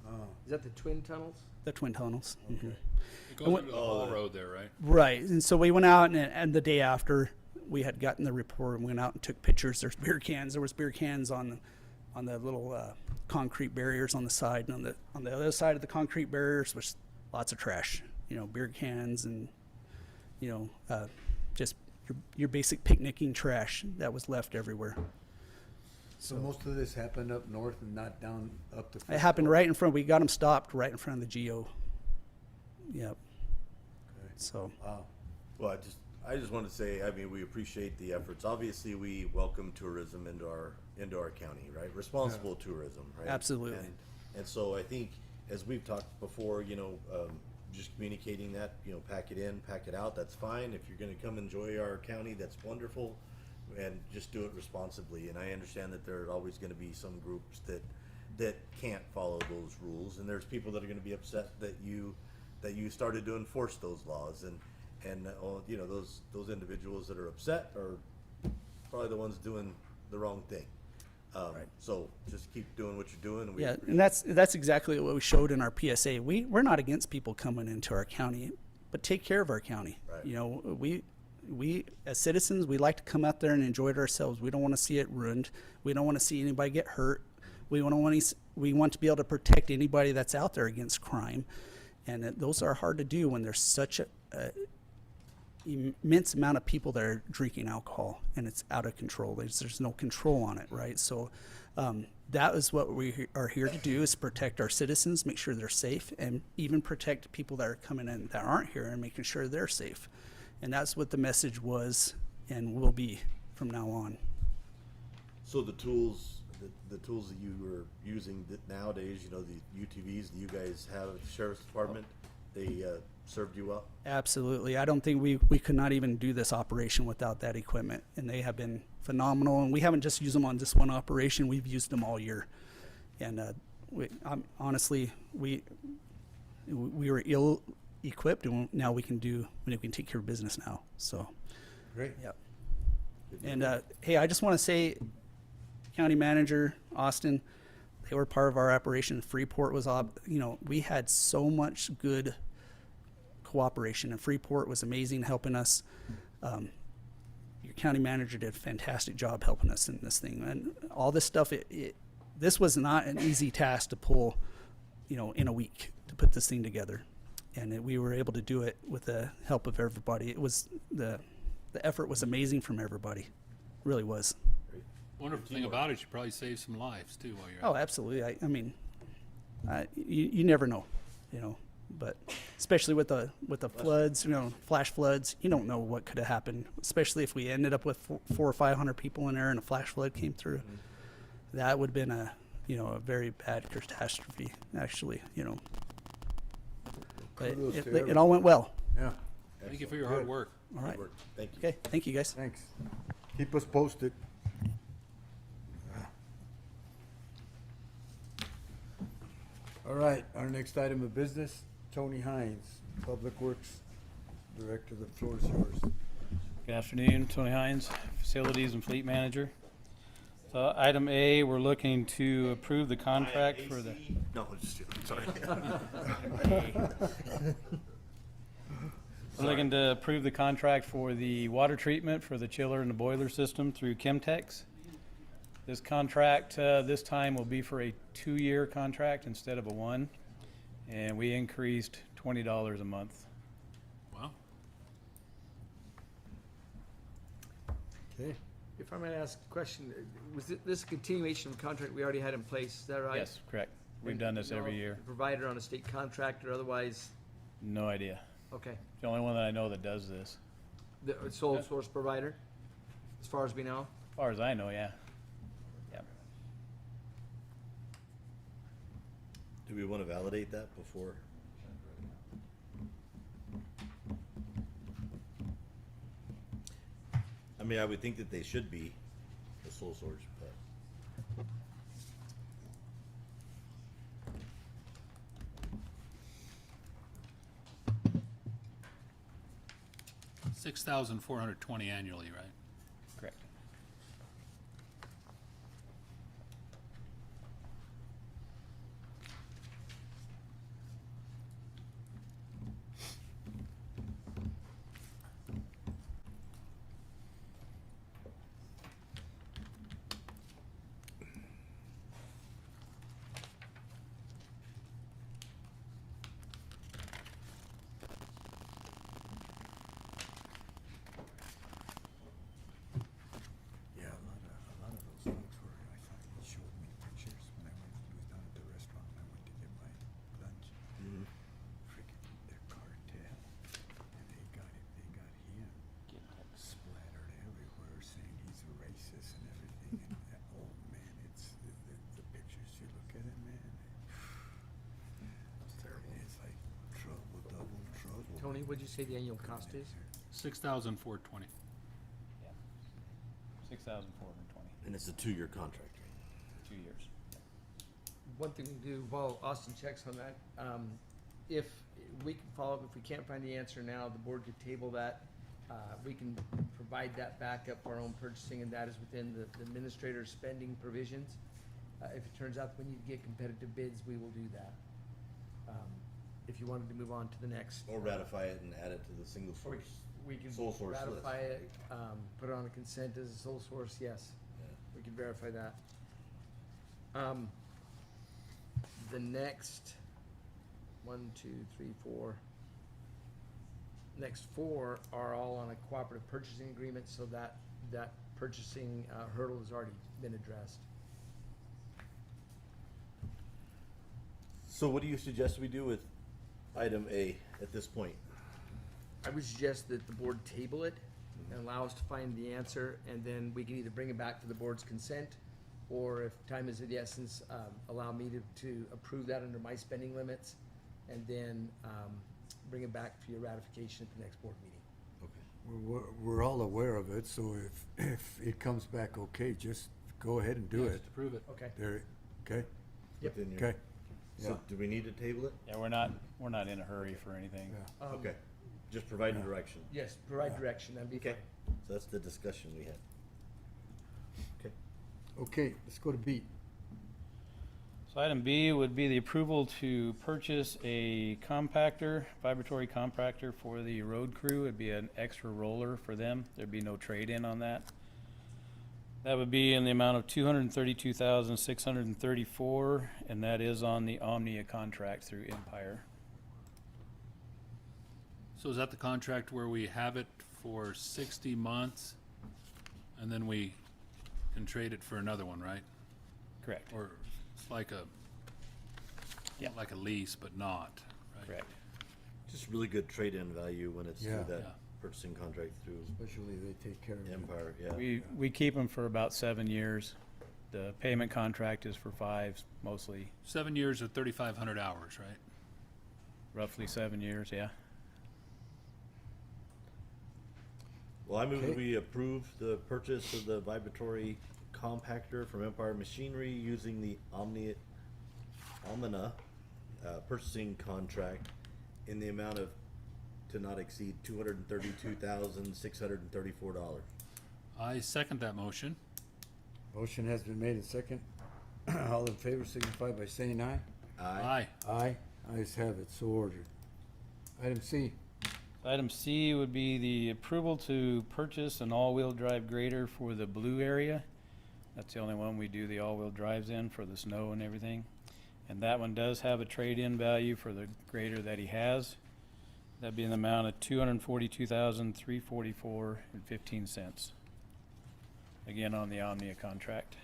Oh, Is that the twin tunnels? the twin tunnels. Mhm. It goes into the Hall Road there, right? Right, and so we went out, and the day after we had gotten the report, and went out and took pictures. There's beer cans. There was beer cans on the little concrete barriers on the side, and on the other side of the concrete barriers was lots of trash. You know, beer cans and just your basic picnicking trash that was left everywhere. so most of this happened up north and not down up the. It happened right in front. We got them stopped right in front of the GO. Yep. Okay. So. Wow. Well, I just want to say, I mean, we appreciate the efforts. Obviously, we welcome tourism into our county, right? Responsible tourism, right? Absolutely. And so I think, as we've talked before, just communicating that, pack it in, pack it out, that's fine. If you're gonna come enjoy our county, that's wonderful, and just do it responsibly. And I understand that there are always gonna be some groups that can't follow those rules, and there's people that are gonna be upset that you started to enforce those laws, and those individuals that are upset are probably the ones doing the wrong thing. Right. So just keep doing what you're doing. Yeah, and that's exactly what we showed in our PSA. We're not against people coming into our county, but take care of our county. Right. You know, we as citizens, we like to come out there and enjoy it ourselves. We don't want to see it ruined. We don't want to see anybody get hurt. We want to be able to protect anybody that's out there against crime, and those are hard to do when there's such a immense amount of people that are drinking alcohol and it's out of control. There's no control on it, right? So that is what we are here to do, is protect our citizens, make sure they're safe, and even protect people that are coming in that aren't here and making sure they're safe. And that's what the message was and will be from now on. So the tools that you are using nowadays, the UTVs that you guys have at the Sheriff's Department, they served you well? Absolutely. I don't think we could not even do this operation without that equipment, and they have been phenomenal. And we haven't just used them on this one operation; we've used them all year. And honestly, we were ill equipped, and now we can take care of business now. So, Great. yep. And hey, I just want to say, County Manager Austin, they were part of our operation. Freeport was, we had so much good cooperation, and Freeport was amazing helping us. Your county manager did a fantastic job helping us in this thing, and all this stuff. This was not an easy task to pull, in a week to put this thing together, and we were able to do it with the help of everybody. It was the effort was amazing from everybody, really was. Wonderful thing about it, you probably saved some lives too while you're Oh, absolutely. I mean, you never know, but especially with the floods, flash floods, you don't know what could have happened, especially if we ended up with 400 or 500 people in there and a flash flood came through. Mm-hmm. That would have been a very bad catastrophe, actually, But it all went well. Yeah. Thank you for your hard work. All right. Good work. Thank you. Okay. Thank you, guys. Thanks. Keep us posted. All right, our next item of business, Tony Hines, Public Works Director, the floor is yours. Good afternoon, Tony Hines, Facilities and Fleet Manager. So item A, we're looking to approve the contract for the. No, just kidding. Sorry. We're looking to approve the contract for the water treatment for the chiller and the boiler system through Chemtex. This contract, this time will be for a 2-year contract instead of a 1, and we increased $20 a month. Wow. Okay. If I might ask a question, was this a continuation of a contract we already had in place, is that right? Yes, correct. We've done this every year. Provider on a state contract or otherwise? No idea. Okay. The only one that I know that does this. The sole source provider, as far as we know? As far as I know, yeah. Yep. Do we want to validate that before? I mean, I would think that they should be the sole source, but. $6,420 annually, right? Correct. what'd you say the annual cost is? 6,420. 6,420, And it's a 2-year contract. 2 years. One thing we do while Austin checks on that, if we can follow up, if we can't find the answer now, the board could table that. We can provide that backup for our own purchasing, and that is within the administrator's spending provisions. If it turns out that we need to get competitive bids, we will do that. If you wanted to move on to the next. Or ratify it and add it to the single Or source. we can Sole source list. ratify it, put it on a consent as a sole source, yes. Yeah. We can verify that. The next, 1, 2, 3, 4. Next 4 are all on a cooperative purchasing agreement, so that purchasing hurdle has already been addressed. So what do you suggest we do with item A at this point? I would suggest that the board table it and allow us to find the answer, and then we can either bring it back for the board's consent, or if time is of the essence, allow me to approve that under my spending limits, and then bring it back for your ratification at the next board meeting. Okay. We're all aware of it, so if it comes back okay, just go ahead and do Yes, it. to prove it. Okay. There, okay? Yep. Within your- Okay. So Yeah. do we need to table it? Yeah, we're not in a hurry for anything. Yeah. Okay. Just providing direction. Yes, provide direction, that'd be Okay. fine. So that's the discussion we had. Okay. Okay, let's go to B. So item B would be the approval to purchase a compactor, vibratory compactor for the road crew. It'd be an extra roller for them. There'd be no trade-in on that. That would be in the amount of $232,634, and that is on the Omnia contract through Empire. So is that the contract where we have it for 60 months and then we can trade it for another one, right? Correct. Or it's like a, Yeah. like a lease, but not, right? Correct. Just really good trade-in value when it's Yeah. through that Yeah. purchasing contract through Especially they take care of it. Empire, yeah. We keep them for about 7 years. The payment contract is for 5, mostly 7 years of 3,500 hours, right? roughly 7 years, yeah. Well, I move that Okay. we approve the purchase of the vibratory compactor from Empire Machinery using the Omnia purchasing contract in the amount of to not exceed $232,634. I second that motion. Motion has been made and second. All in favor signify by saying aye. Aye. Aye. Ayes have it, so ordered. Item C. Item C would be the approval to purchase an all-wheel drive grader for the blue area. That's the only one we do the all-wheel drives in for the snow and everything. And that one does have a trade-in value for the grader that he has. That'd be in the amount of $242,344.15. Again, on the Omnia contract.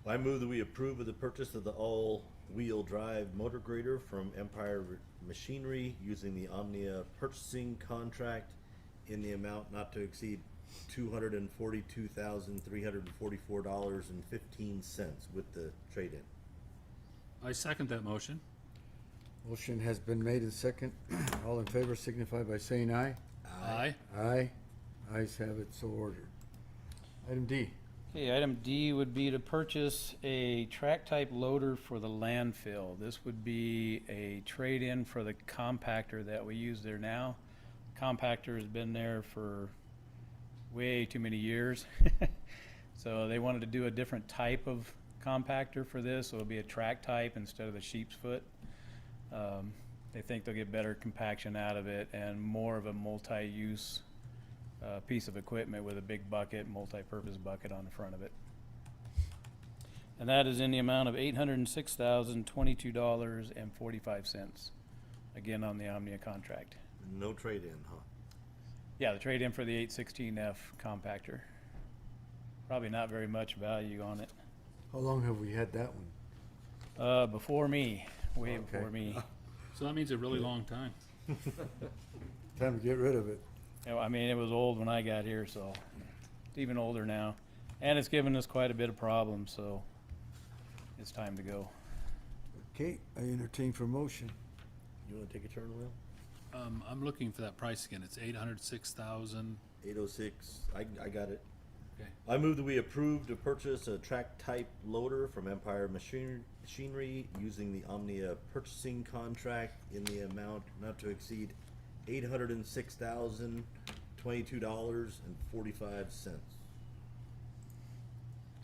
I move that we approve of the purchase of the all-wheel drive motor grader from Empire Machinery using the Omnia purchasing contract in the amount not to exceed $242,344.15 with the trade-in. I second that motion. Motion has been made and second. All in favor signify by saying aye. Aye. Aye. Ayes have it, so ordered. Item D. Okay, item D would be to purchase a track-type loader for the landfill. This would be a trade-in for the compactor that we use there now. Compactor has been there for way too many years. So they wanted to do a different type of compactor for this, so it'll be a track type instead of the sheep's foot. They think they'll get better compaction out of it and more of a multi-use piece of equipment with a big bucket, multi-purpose bucket on the front of it. And that is in the amount of $806,022.45. Again, on the Omnia contract. No trade-in, huh? Yeah, the trade-in for the 816F compactor. Probably not very much value on it. How long have we had that one? Before me, way Okay. before me. So that means a really long time. Time to get rid of it. You know, I mean, it was old when I got here, so it's even older now. And it's given us quite a bit of problems, so it's time to go. Okay, I entertain for motion. You wanna take a turn, Will? I'm looking for that price again. It's 806,000. 806, I got it. Okay. I move that we approve to purchase a track-type loader from Empire Machinery using the Omnia purchasing contract in the amount not to exceed $806,022.45.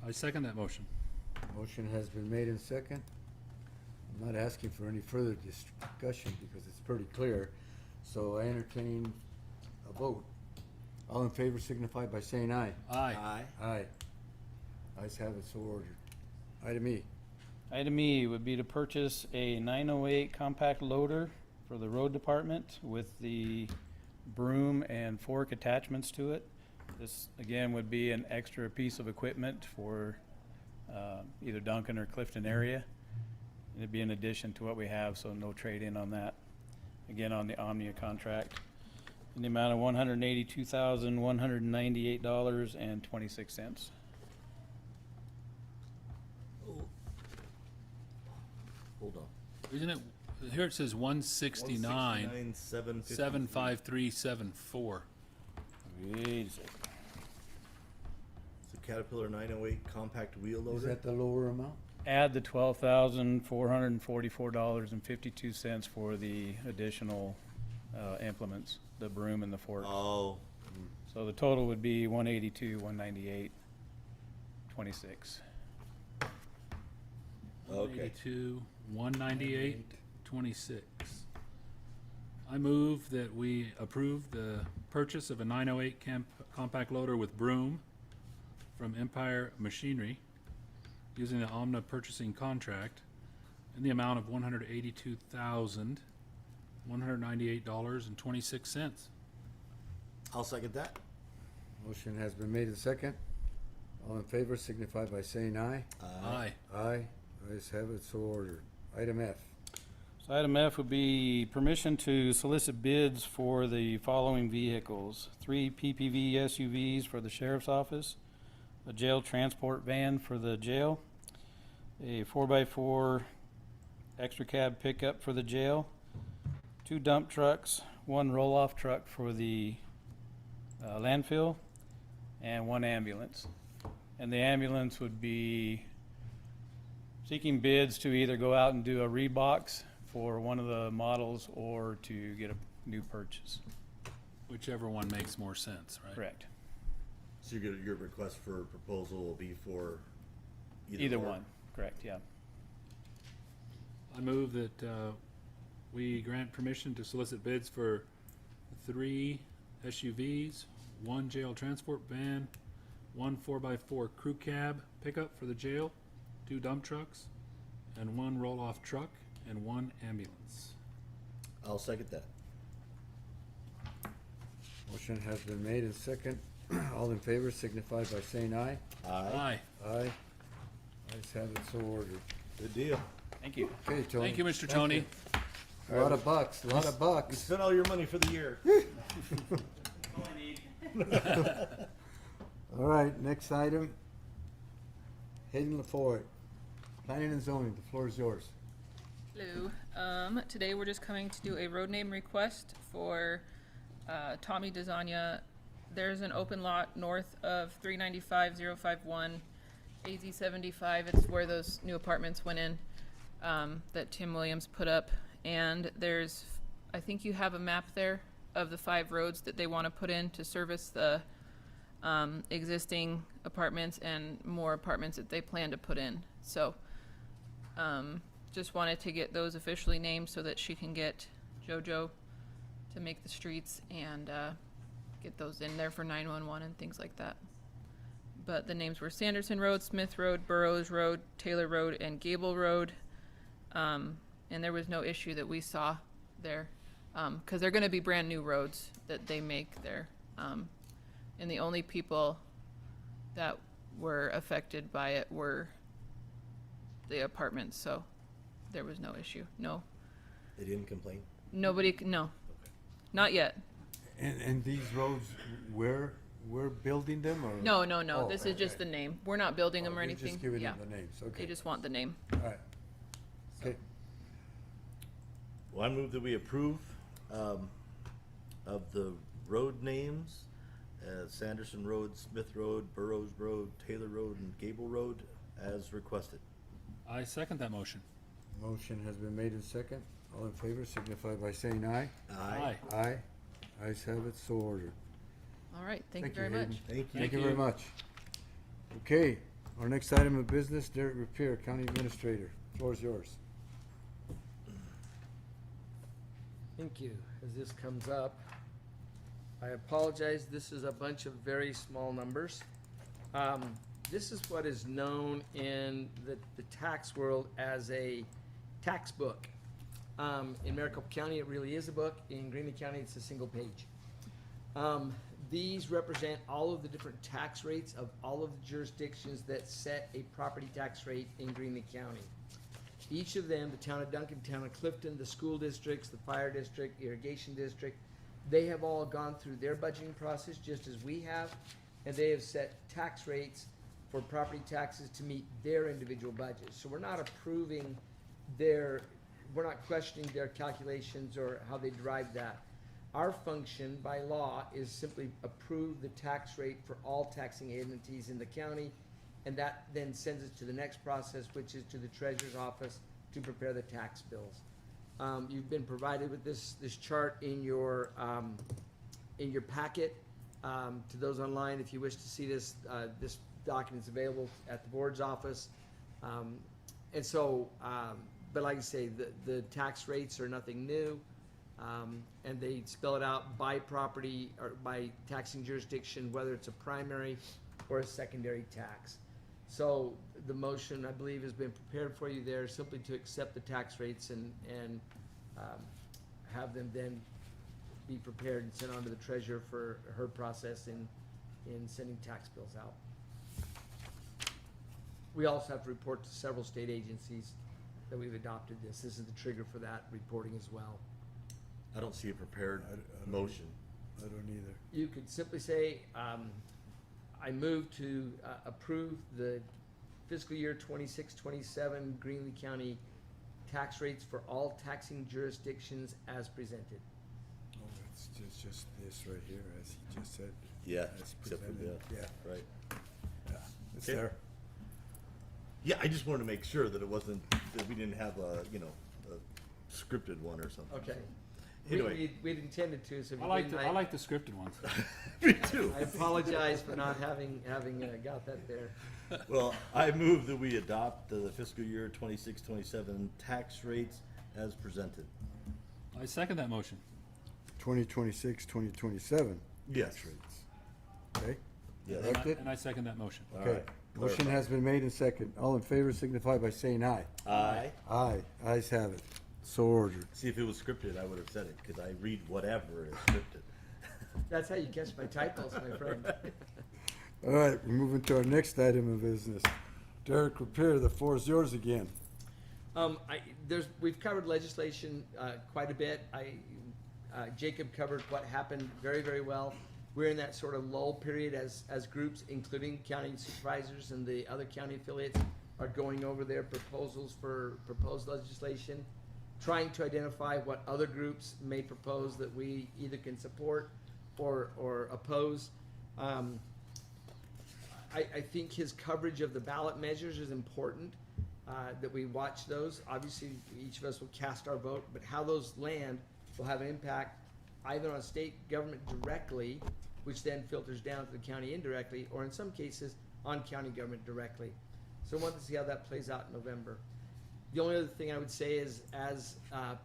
I second that motion. Motion has been made in second. I'm not asking for any further discussion because it's pretty clear. So I entertain a vote. All in favor signify by saying aye. Aye. Aye. Ayes have it, so ordered. Item E. Item E would be to purchase a 908 compact loader for the road department with the broom and fork attachments to it. This, again, would be an extra piece of equipment for either Duncan or Clifton area. It'd be in addition to what we have, so no trade-in on that. Again, on the Omnia contract. In the amount of $182,198.26. Hold on. Isn't it, here it says 169, 169,753. 75374. Wait a second. It's a Caterpillar 908 compact wheel loader. Is that the lower amount? Add the $12,444.52 for the additional implements, the broom and the fork. Oh, So the total would be 182, 198.26. okay. 182, 198.26. I move that we approve the purchase of a 908 compact loader with broom from Empire Machinery using the Omna purchasing contract in the amount of $182,198.26. I'll second that. Motion has been made in second. All in favor signify by saying aye. Aye. Aye. Ayes have it, so ordered. Item F. So item F would be permission to solicit bids for the following vehicles. 3 PPV SUVs for the sheriff's office, a jail transport van for the jail, a 4x4 extra cab pickup for the jail, 2 dump trucks, 1 roll-off truck for the landfill, and 1 ambulance. And the ambulance would be seeking bids to either go out and do a rebox for one of the models or to get a new purchase. Whichever one makes more sense, right? Correct. So your request for proposal will be for Either or? one, correct, yeah. I move that we grant permission to solicit bids for 3 SUVs, 1 jail transport van, 1 4x4 crew cab pickup for the jail, 2 dump trucks, and 1 roll-off truck, and 1 ambulance. I'll second that. Motion has been made in second. All in favor signify by saying aye. Aye. Aye. Ayes have it, so ordered. Good deal. Thank you. Okay, Tony. Thank you, Mr. Tony. A lot of bucks, a lot of You bucks. spent all your money for the year. All right, next item. Hayden LaFoy, planning and zoning, the floor is yours. Hello. Today we're just coming to do a road name request for Tommy Desanya. There's an open lot north of 395-051 AZ 75. It's where those new apartments went in that Tim Williams put up. And there's, I think you have a map there of the 5 roads that they want to put in to service the existing apartments and more apartments that they plan to put in. So just wanted to get those officially named so that she can get JoJo to make the streets and get those in there for 911 and things like that. But the names were Sanderson Road, Smith Road, Burroughs Road, Taylor Road, and Gable Road. And there was no issue that we saw there because they're going to be brand new roads that they make there. And the only people that were affected by it were the apartments, so there was no issue. No. They didn't complain? Nobody, no. Not yet. And these roads, we're building them or? No. Oh, This okay, is just okay. the name. We're not building them or You're anything. just giving Yeah. them the names, okay. They just want the name. All right. Okay. Well, I move that we approve of the road names, Sanderson Road, Smith Road, Burroughs Road, Taylor Road, and Gable Road as requested. I second that motion. Motion has been made and second. All in favor signify by saying aye. Aye. Aye. Ayes have it, so ordered. All right, thank you very Hayden. much. Thank you. Thank you very much. Okay, our next item of business, Derek Repair, County Administrator. Floor is yours. Thank you. As this comes up, I apologize, this is a bunch of very small numbers. This is what is known in the tax world as a tax book. In Maricopa County, it really is a book. In Greeley County, it's a single page. These represent all of the different tax rates of all of the jurisdictions that set a property tax rate in Greeley County. Each of them, the town of Duncan, town of Clifton, the school districts, the fire district, irrigation district, they have all gone through their budgeting process just as we have, and they have set tax rates for property taxes to meet their individual budgets. So we're not approving we're not questioning their calculations or how they derive that. Our function by law is simply approve the tax rate for all taxing entities in the county, and that then sends it to the next process, which is to the treasurer's office to prepare the tax bills. You've been provided with this chart in your packet. To those online, if you wish to see this, this document is available at the board's office. But like I say, the tax rates are nothing new. And they spell it out by property or by taxing jurisdiction, whether it's a primary or a secondary tax. So the motion, I believe, has been prepared for you there, simply to accept the tax rates and have them then be prepared and sent on to the treasurer for her process in sending tax bills out. We also have to report to several state agencies that we've adopted this. This is the trigger for that reporting as well. I don't see a prepared motion. I don't either. You could simply say, I move to approve the fiscal year 26-27 Greeley County tax rates for all taxing jurisdictions as presented. Oh, it's just this right here, as he just said. Yeah, As except for presented. the, Yeah, right. yeah, it's Okay. there. Yeah, I just wanted to make sure that it wasn't, that we didn't have a scripted one or something. Okay. Anyway. We'd intended to, so if I you like didn't, I like the scripted ones. Me too. I apologize for not having got that there. Well, I move that we adopt the fiscal year 26-27 tax rates as presented. I second that motion. 2026, 2027. Yes. Tax rates. Okay? Yes. Elected? And I second that motion. All Okay. right. Motion Clarify. has been made and second. All in favor signify by saying aye. Aye. Aye. Ayes have it. So ordered. See, if it was scripted, I would have said it, because I read whatever is scripted. That's how you catch my typos, my friend. All right, we're moving to our next item of business. Derek Repair, the floor is yours again. We've covered legislation quite a bit. Jacob covered what happened very, very well. We're in that sort of lull period as groups, including county supervisors and the other county affiliates, are going over their proposals for proposed legislation, trying to identify what other groups may propose that we either can support or oppose. I think his coverage of the ballot measures is important, that we watch those. Obviously, each of us will cast our vote, but how those land will have an impact either on state government directly, which then filters down to the county indirectly, or in some cases, on county government directly. So I want to see how that plays out in November. The only other thing I would say is, as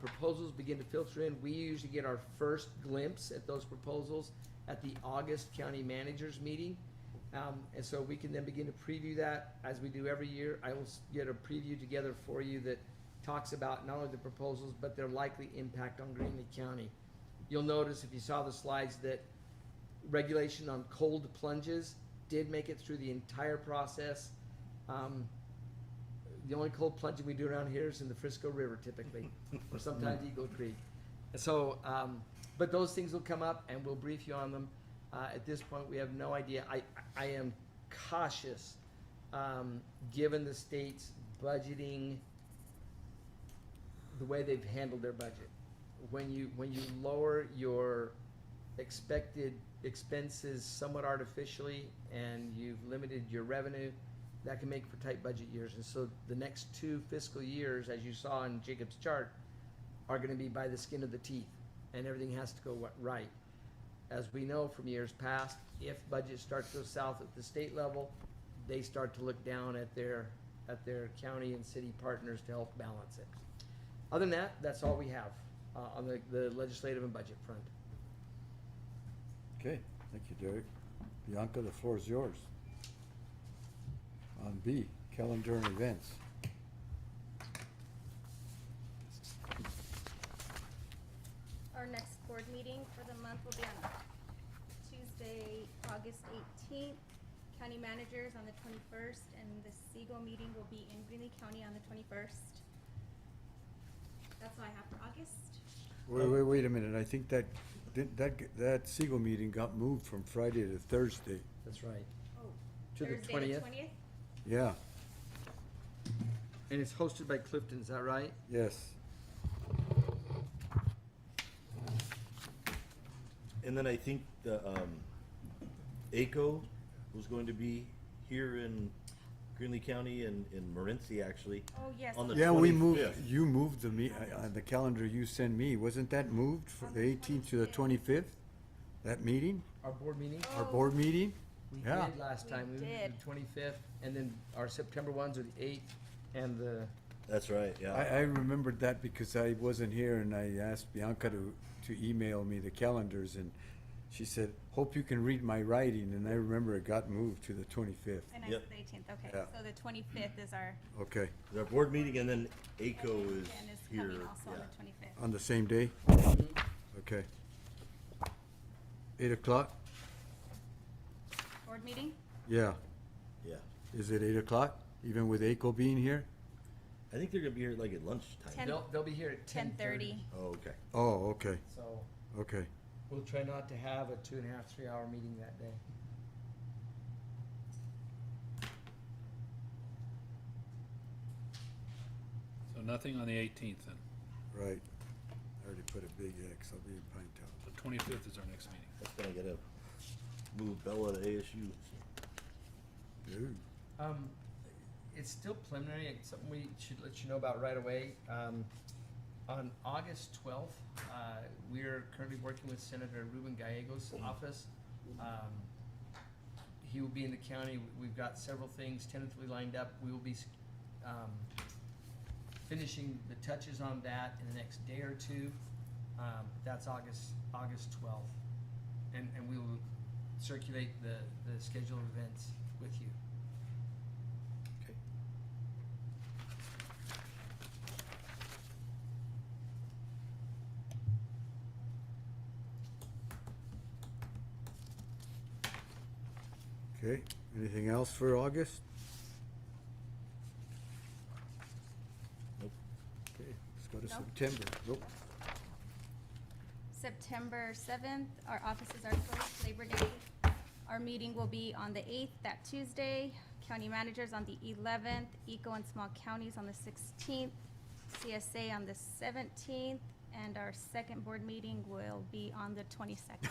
proposals begin to filter in, we usually get our first glimpse at those proposals at the August county managers meeting. And so we can then begin to preview that as we do every year. I will get a preview together for you that talks about not only the proposals, but their likely impact on Greenlee County. You'll notice, if you saw the slides, that regulation on cold plunges did make it through the entire process. The only cold plunging we do around here is in the Frisco River typically, or sometimes Eagle Creek. And so, but those things will come up and we'll brief you on them. At this point, we have no idea. I am cautious, given the state's budgeting, the way they've handled their budget. when you lower your expected expenses somewhat artificially and you've limited your revenue, that can make for tight budget years. And so the next 2 fiscal years, as you saw in Jacob's chart, are gonna be by the skin of the teeth, and everything has to go right. As we know from years past, if budgets start to go south at the state level, they start to look down at their county and city partners to help balance it. Other than that, that's all we have on the legislative and budget front. Okay, thank you, Derek. Bianca, the floor is yours. On B, calendar and events. Our next board meeting for the month will be on Tuesday, August 18th. County managers on the 21st, and the Seagull meeting will be in Greeley County on the 21st. That's all I have for August. Wait a minute, I think that Siegel meeting got moved from Friday to Thursday. That's right. Oh, To the Thursday 20th? 20th? Yeah, And it's hosted by Clifton, is that right? yes. And then I think the, ACO was going to be here in Greenlee County and in Morenci, actually. Oh, yes. On the Yeah, we 25th. moved, you moved the calendar you sent me, wasn't that moved from the 18th to the 25th? That meeting, Our board meeting? our board meeting? We Yeah. did last time. We We moved did. to the 25th, and then our September ones are the 8th and the, That's right, yeah. I remembered that because I wasn't here and I asked Bianca to email me the calendars and she said, hope you can read my writing, and I remember it got moved to the 25th. And I Yep. said the 18th, okay. Yeah. So the 25th is our, Okay, Our board meeting and then ACO is and is here, coming also on yeah. the 25th. on the same day? Okay. 8 o'clock? Board meeting? Yeah. Yeah. Is it 8 o'clock, even with ACO being here? I think they're gonna be here like at lunchtime. they'll be here at 10:30. 10:30. Oh, okay. Oh, okay, So okay. we'll try not to have a 2.5, 3-hour meeting that day. So nothing on the 18th then. Right. I already put a big X, I'll be in Pine Town. The 25th is our next meeting. That's gonna get move Bella to ASU. Dude. It's still preliminary, it's something we should let you know about right away. On August 12th, we're currently working with Senator Ruben Gallegos' office. He will be in the county. We've got several things tentatively lined up. We will be finishing the touches on that in the next day or two. That's August 12th. And we will circulate the schedule of events with you. Okay. Okay, anything else for August? Nope. Okay, let's go to Nope. September. Nope. September 7th, our offices are closed, Labor Day. Our meeting will be on the 8th, that Tuesday. County managers on the 11th, ECO and small counties on the 16th, CSA on the 17th, and our second board meeting will be on the 22nd.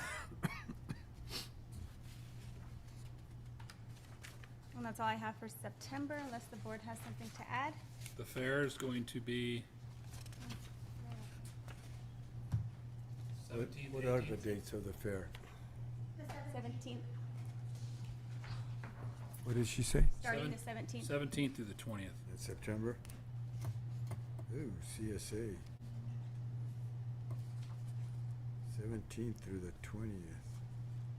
And that's all I have for September, unless the board has something to add. The fair is going to be What 17th, what are the 18th. dates of the fair? 17th, What did she say? starting the 17th. 17th through the 20th. In September? Ooh, CSA. 17th through the 20th.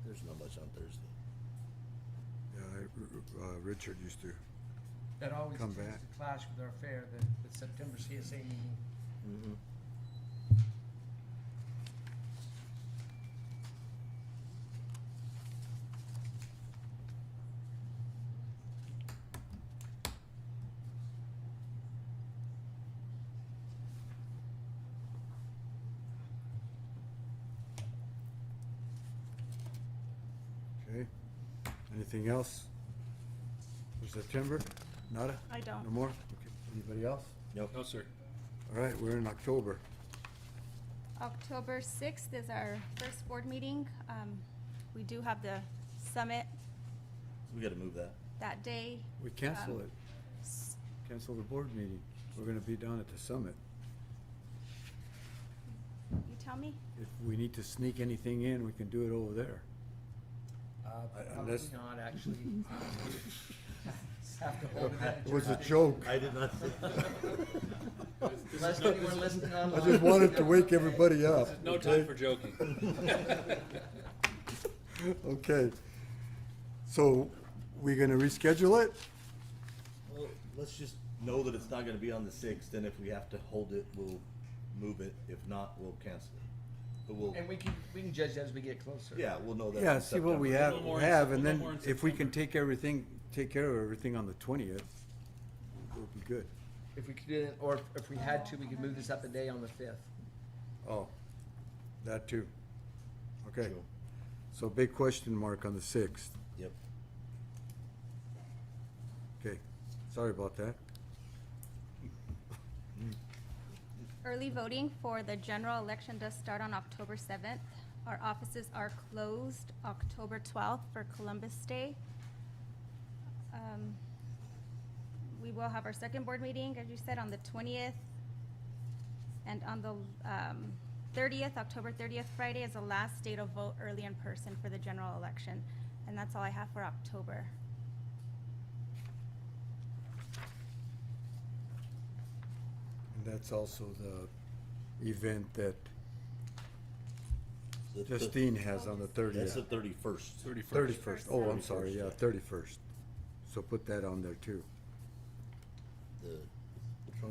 There's not much on Thursday. Yeah, Richard used to. That always Come tends back. to clash with our fair, the September CSA meeting. Mm-hmm. Okay. Anything else for September? Nada? I don't. No more? Okay. Anybody else? Nope. No, sir. All right, we're in October. October 6th is our first board meeting. We do have the summit We gotta move that. that day. We cancel it. Cancel the board meeting. We're gonna be down at the summit. You tell me? If we need to sneak anything in, we can do it over there. Probably Unless- not, actually. Have to hold that It was a joke. I did not say. Unless anyone listening I online. just wanted to wake everybody up. No okay? time for joking. Okay. So, we gonna reschedule it? Well, let's just know that it's not gonna be on the 6th, and if we have to hold it, we'll move it. If not, we'll cancel it. But we'll, And we can judge as we get closer. yeah, we'll know that. Yeah, in see what we September. have, more in have, Sep- and we'll then know more in if we can September. take care of everything on the 20th, we'll be good. If we could do it, or if we had to, we could move this up a day on the 5th. Oh, that too. Okay. Sure. So big question mark on the 6th. Yep. Okay, sorry about that. Early voting for the general election does start on October 7th. Our offices are closed October 12th for Columbus Day. We will have our second board meeting, as you said, on the 20th. And on the 30th, October 30th, Friday, is the last day to vote early in person for the general election. And that's all I have for October. And that's also the event that Justine has on the 30th. That's the 31st. 31st. Oh, I'm sorry, yeah, 31st. So put that on there too. The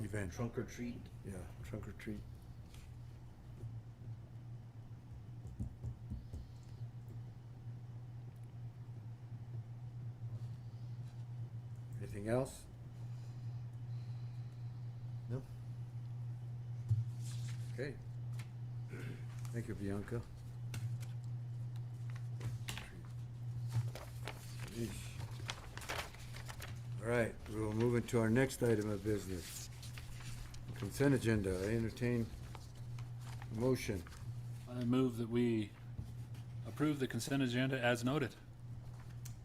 Event. trunk or treat. Yeah, trunk or treat. Anything else? No. Okay. Thank you, Bianca. Yeesh. All right, we will move into our next item of business. Consent agenda. I entertain a motion. I move that we approve the consent agenda as noted.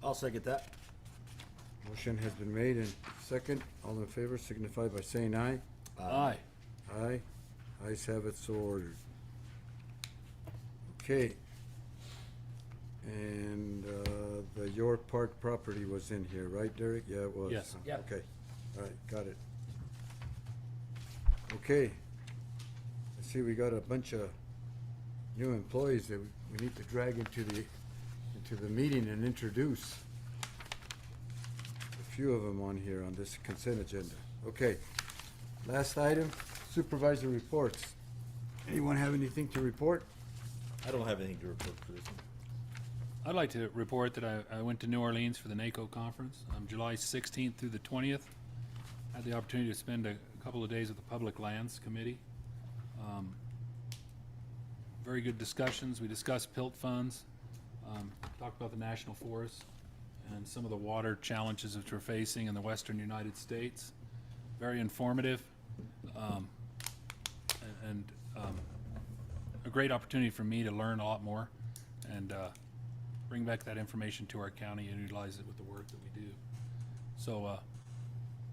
I'll second that. Motion has been made and second. All in favor signify by saying aye. Aye. Aye. Ayes have it, so ordered. Okay. And, the York Park property was in here, right, Derek? Yeah, it was. Yes. Yep. Okay. All right, got it. Okay. I see we got a bunch of new employees that we need to drag into the meeting and introduce. A few of them on here on this consent agenda. Okay. Last item, supervisor reports. Anyone have anything to report? I don't have anything to report for this one. I'd like to report that I went to New Orleans for the NACO conference on July 16th through the 20th. Had the opportunity to spend a couple of days with the Public Lands Committee. Very good discussions. We discussed PILT funds, talked about the national forests and some of the water challenges which we're facing in the western United States. Very informative, and a great opportunity for me to learn a lot more and bring back that information to our county and utilize it with the work that we do. So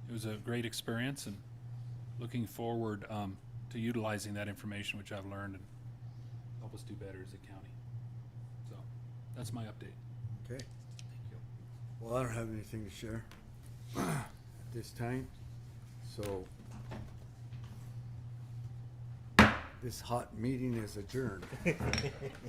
it was a great experience, and looking forward to utilizing that information which I've learned and help us do better as a county. So that's my update. Okay. Well, I don't have anything to share at this time, so this hot meeting is adjourned.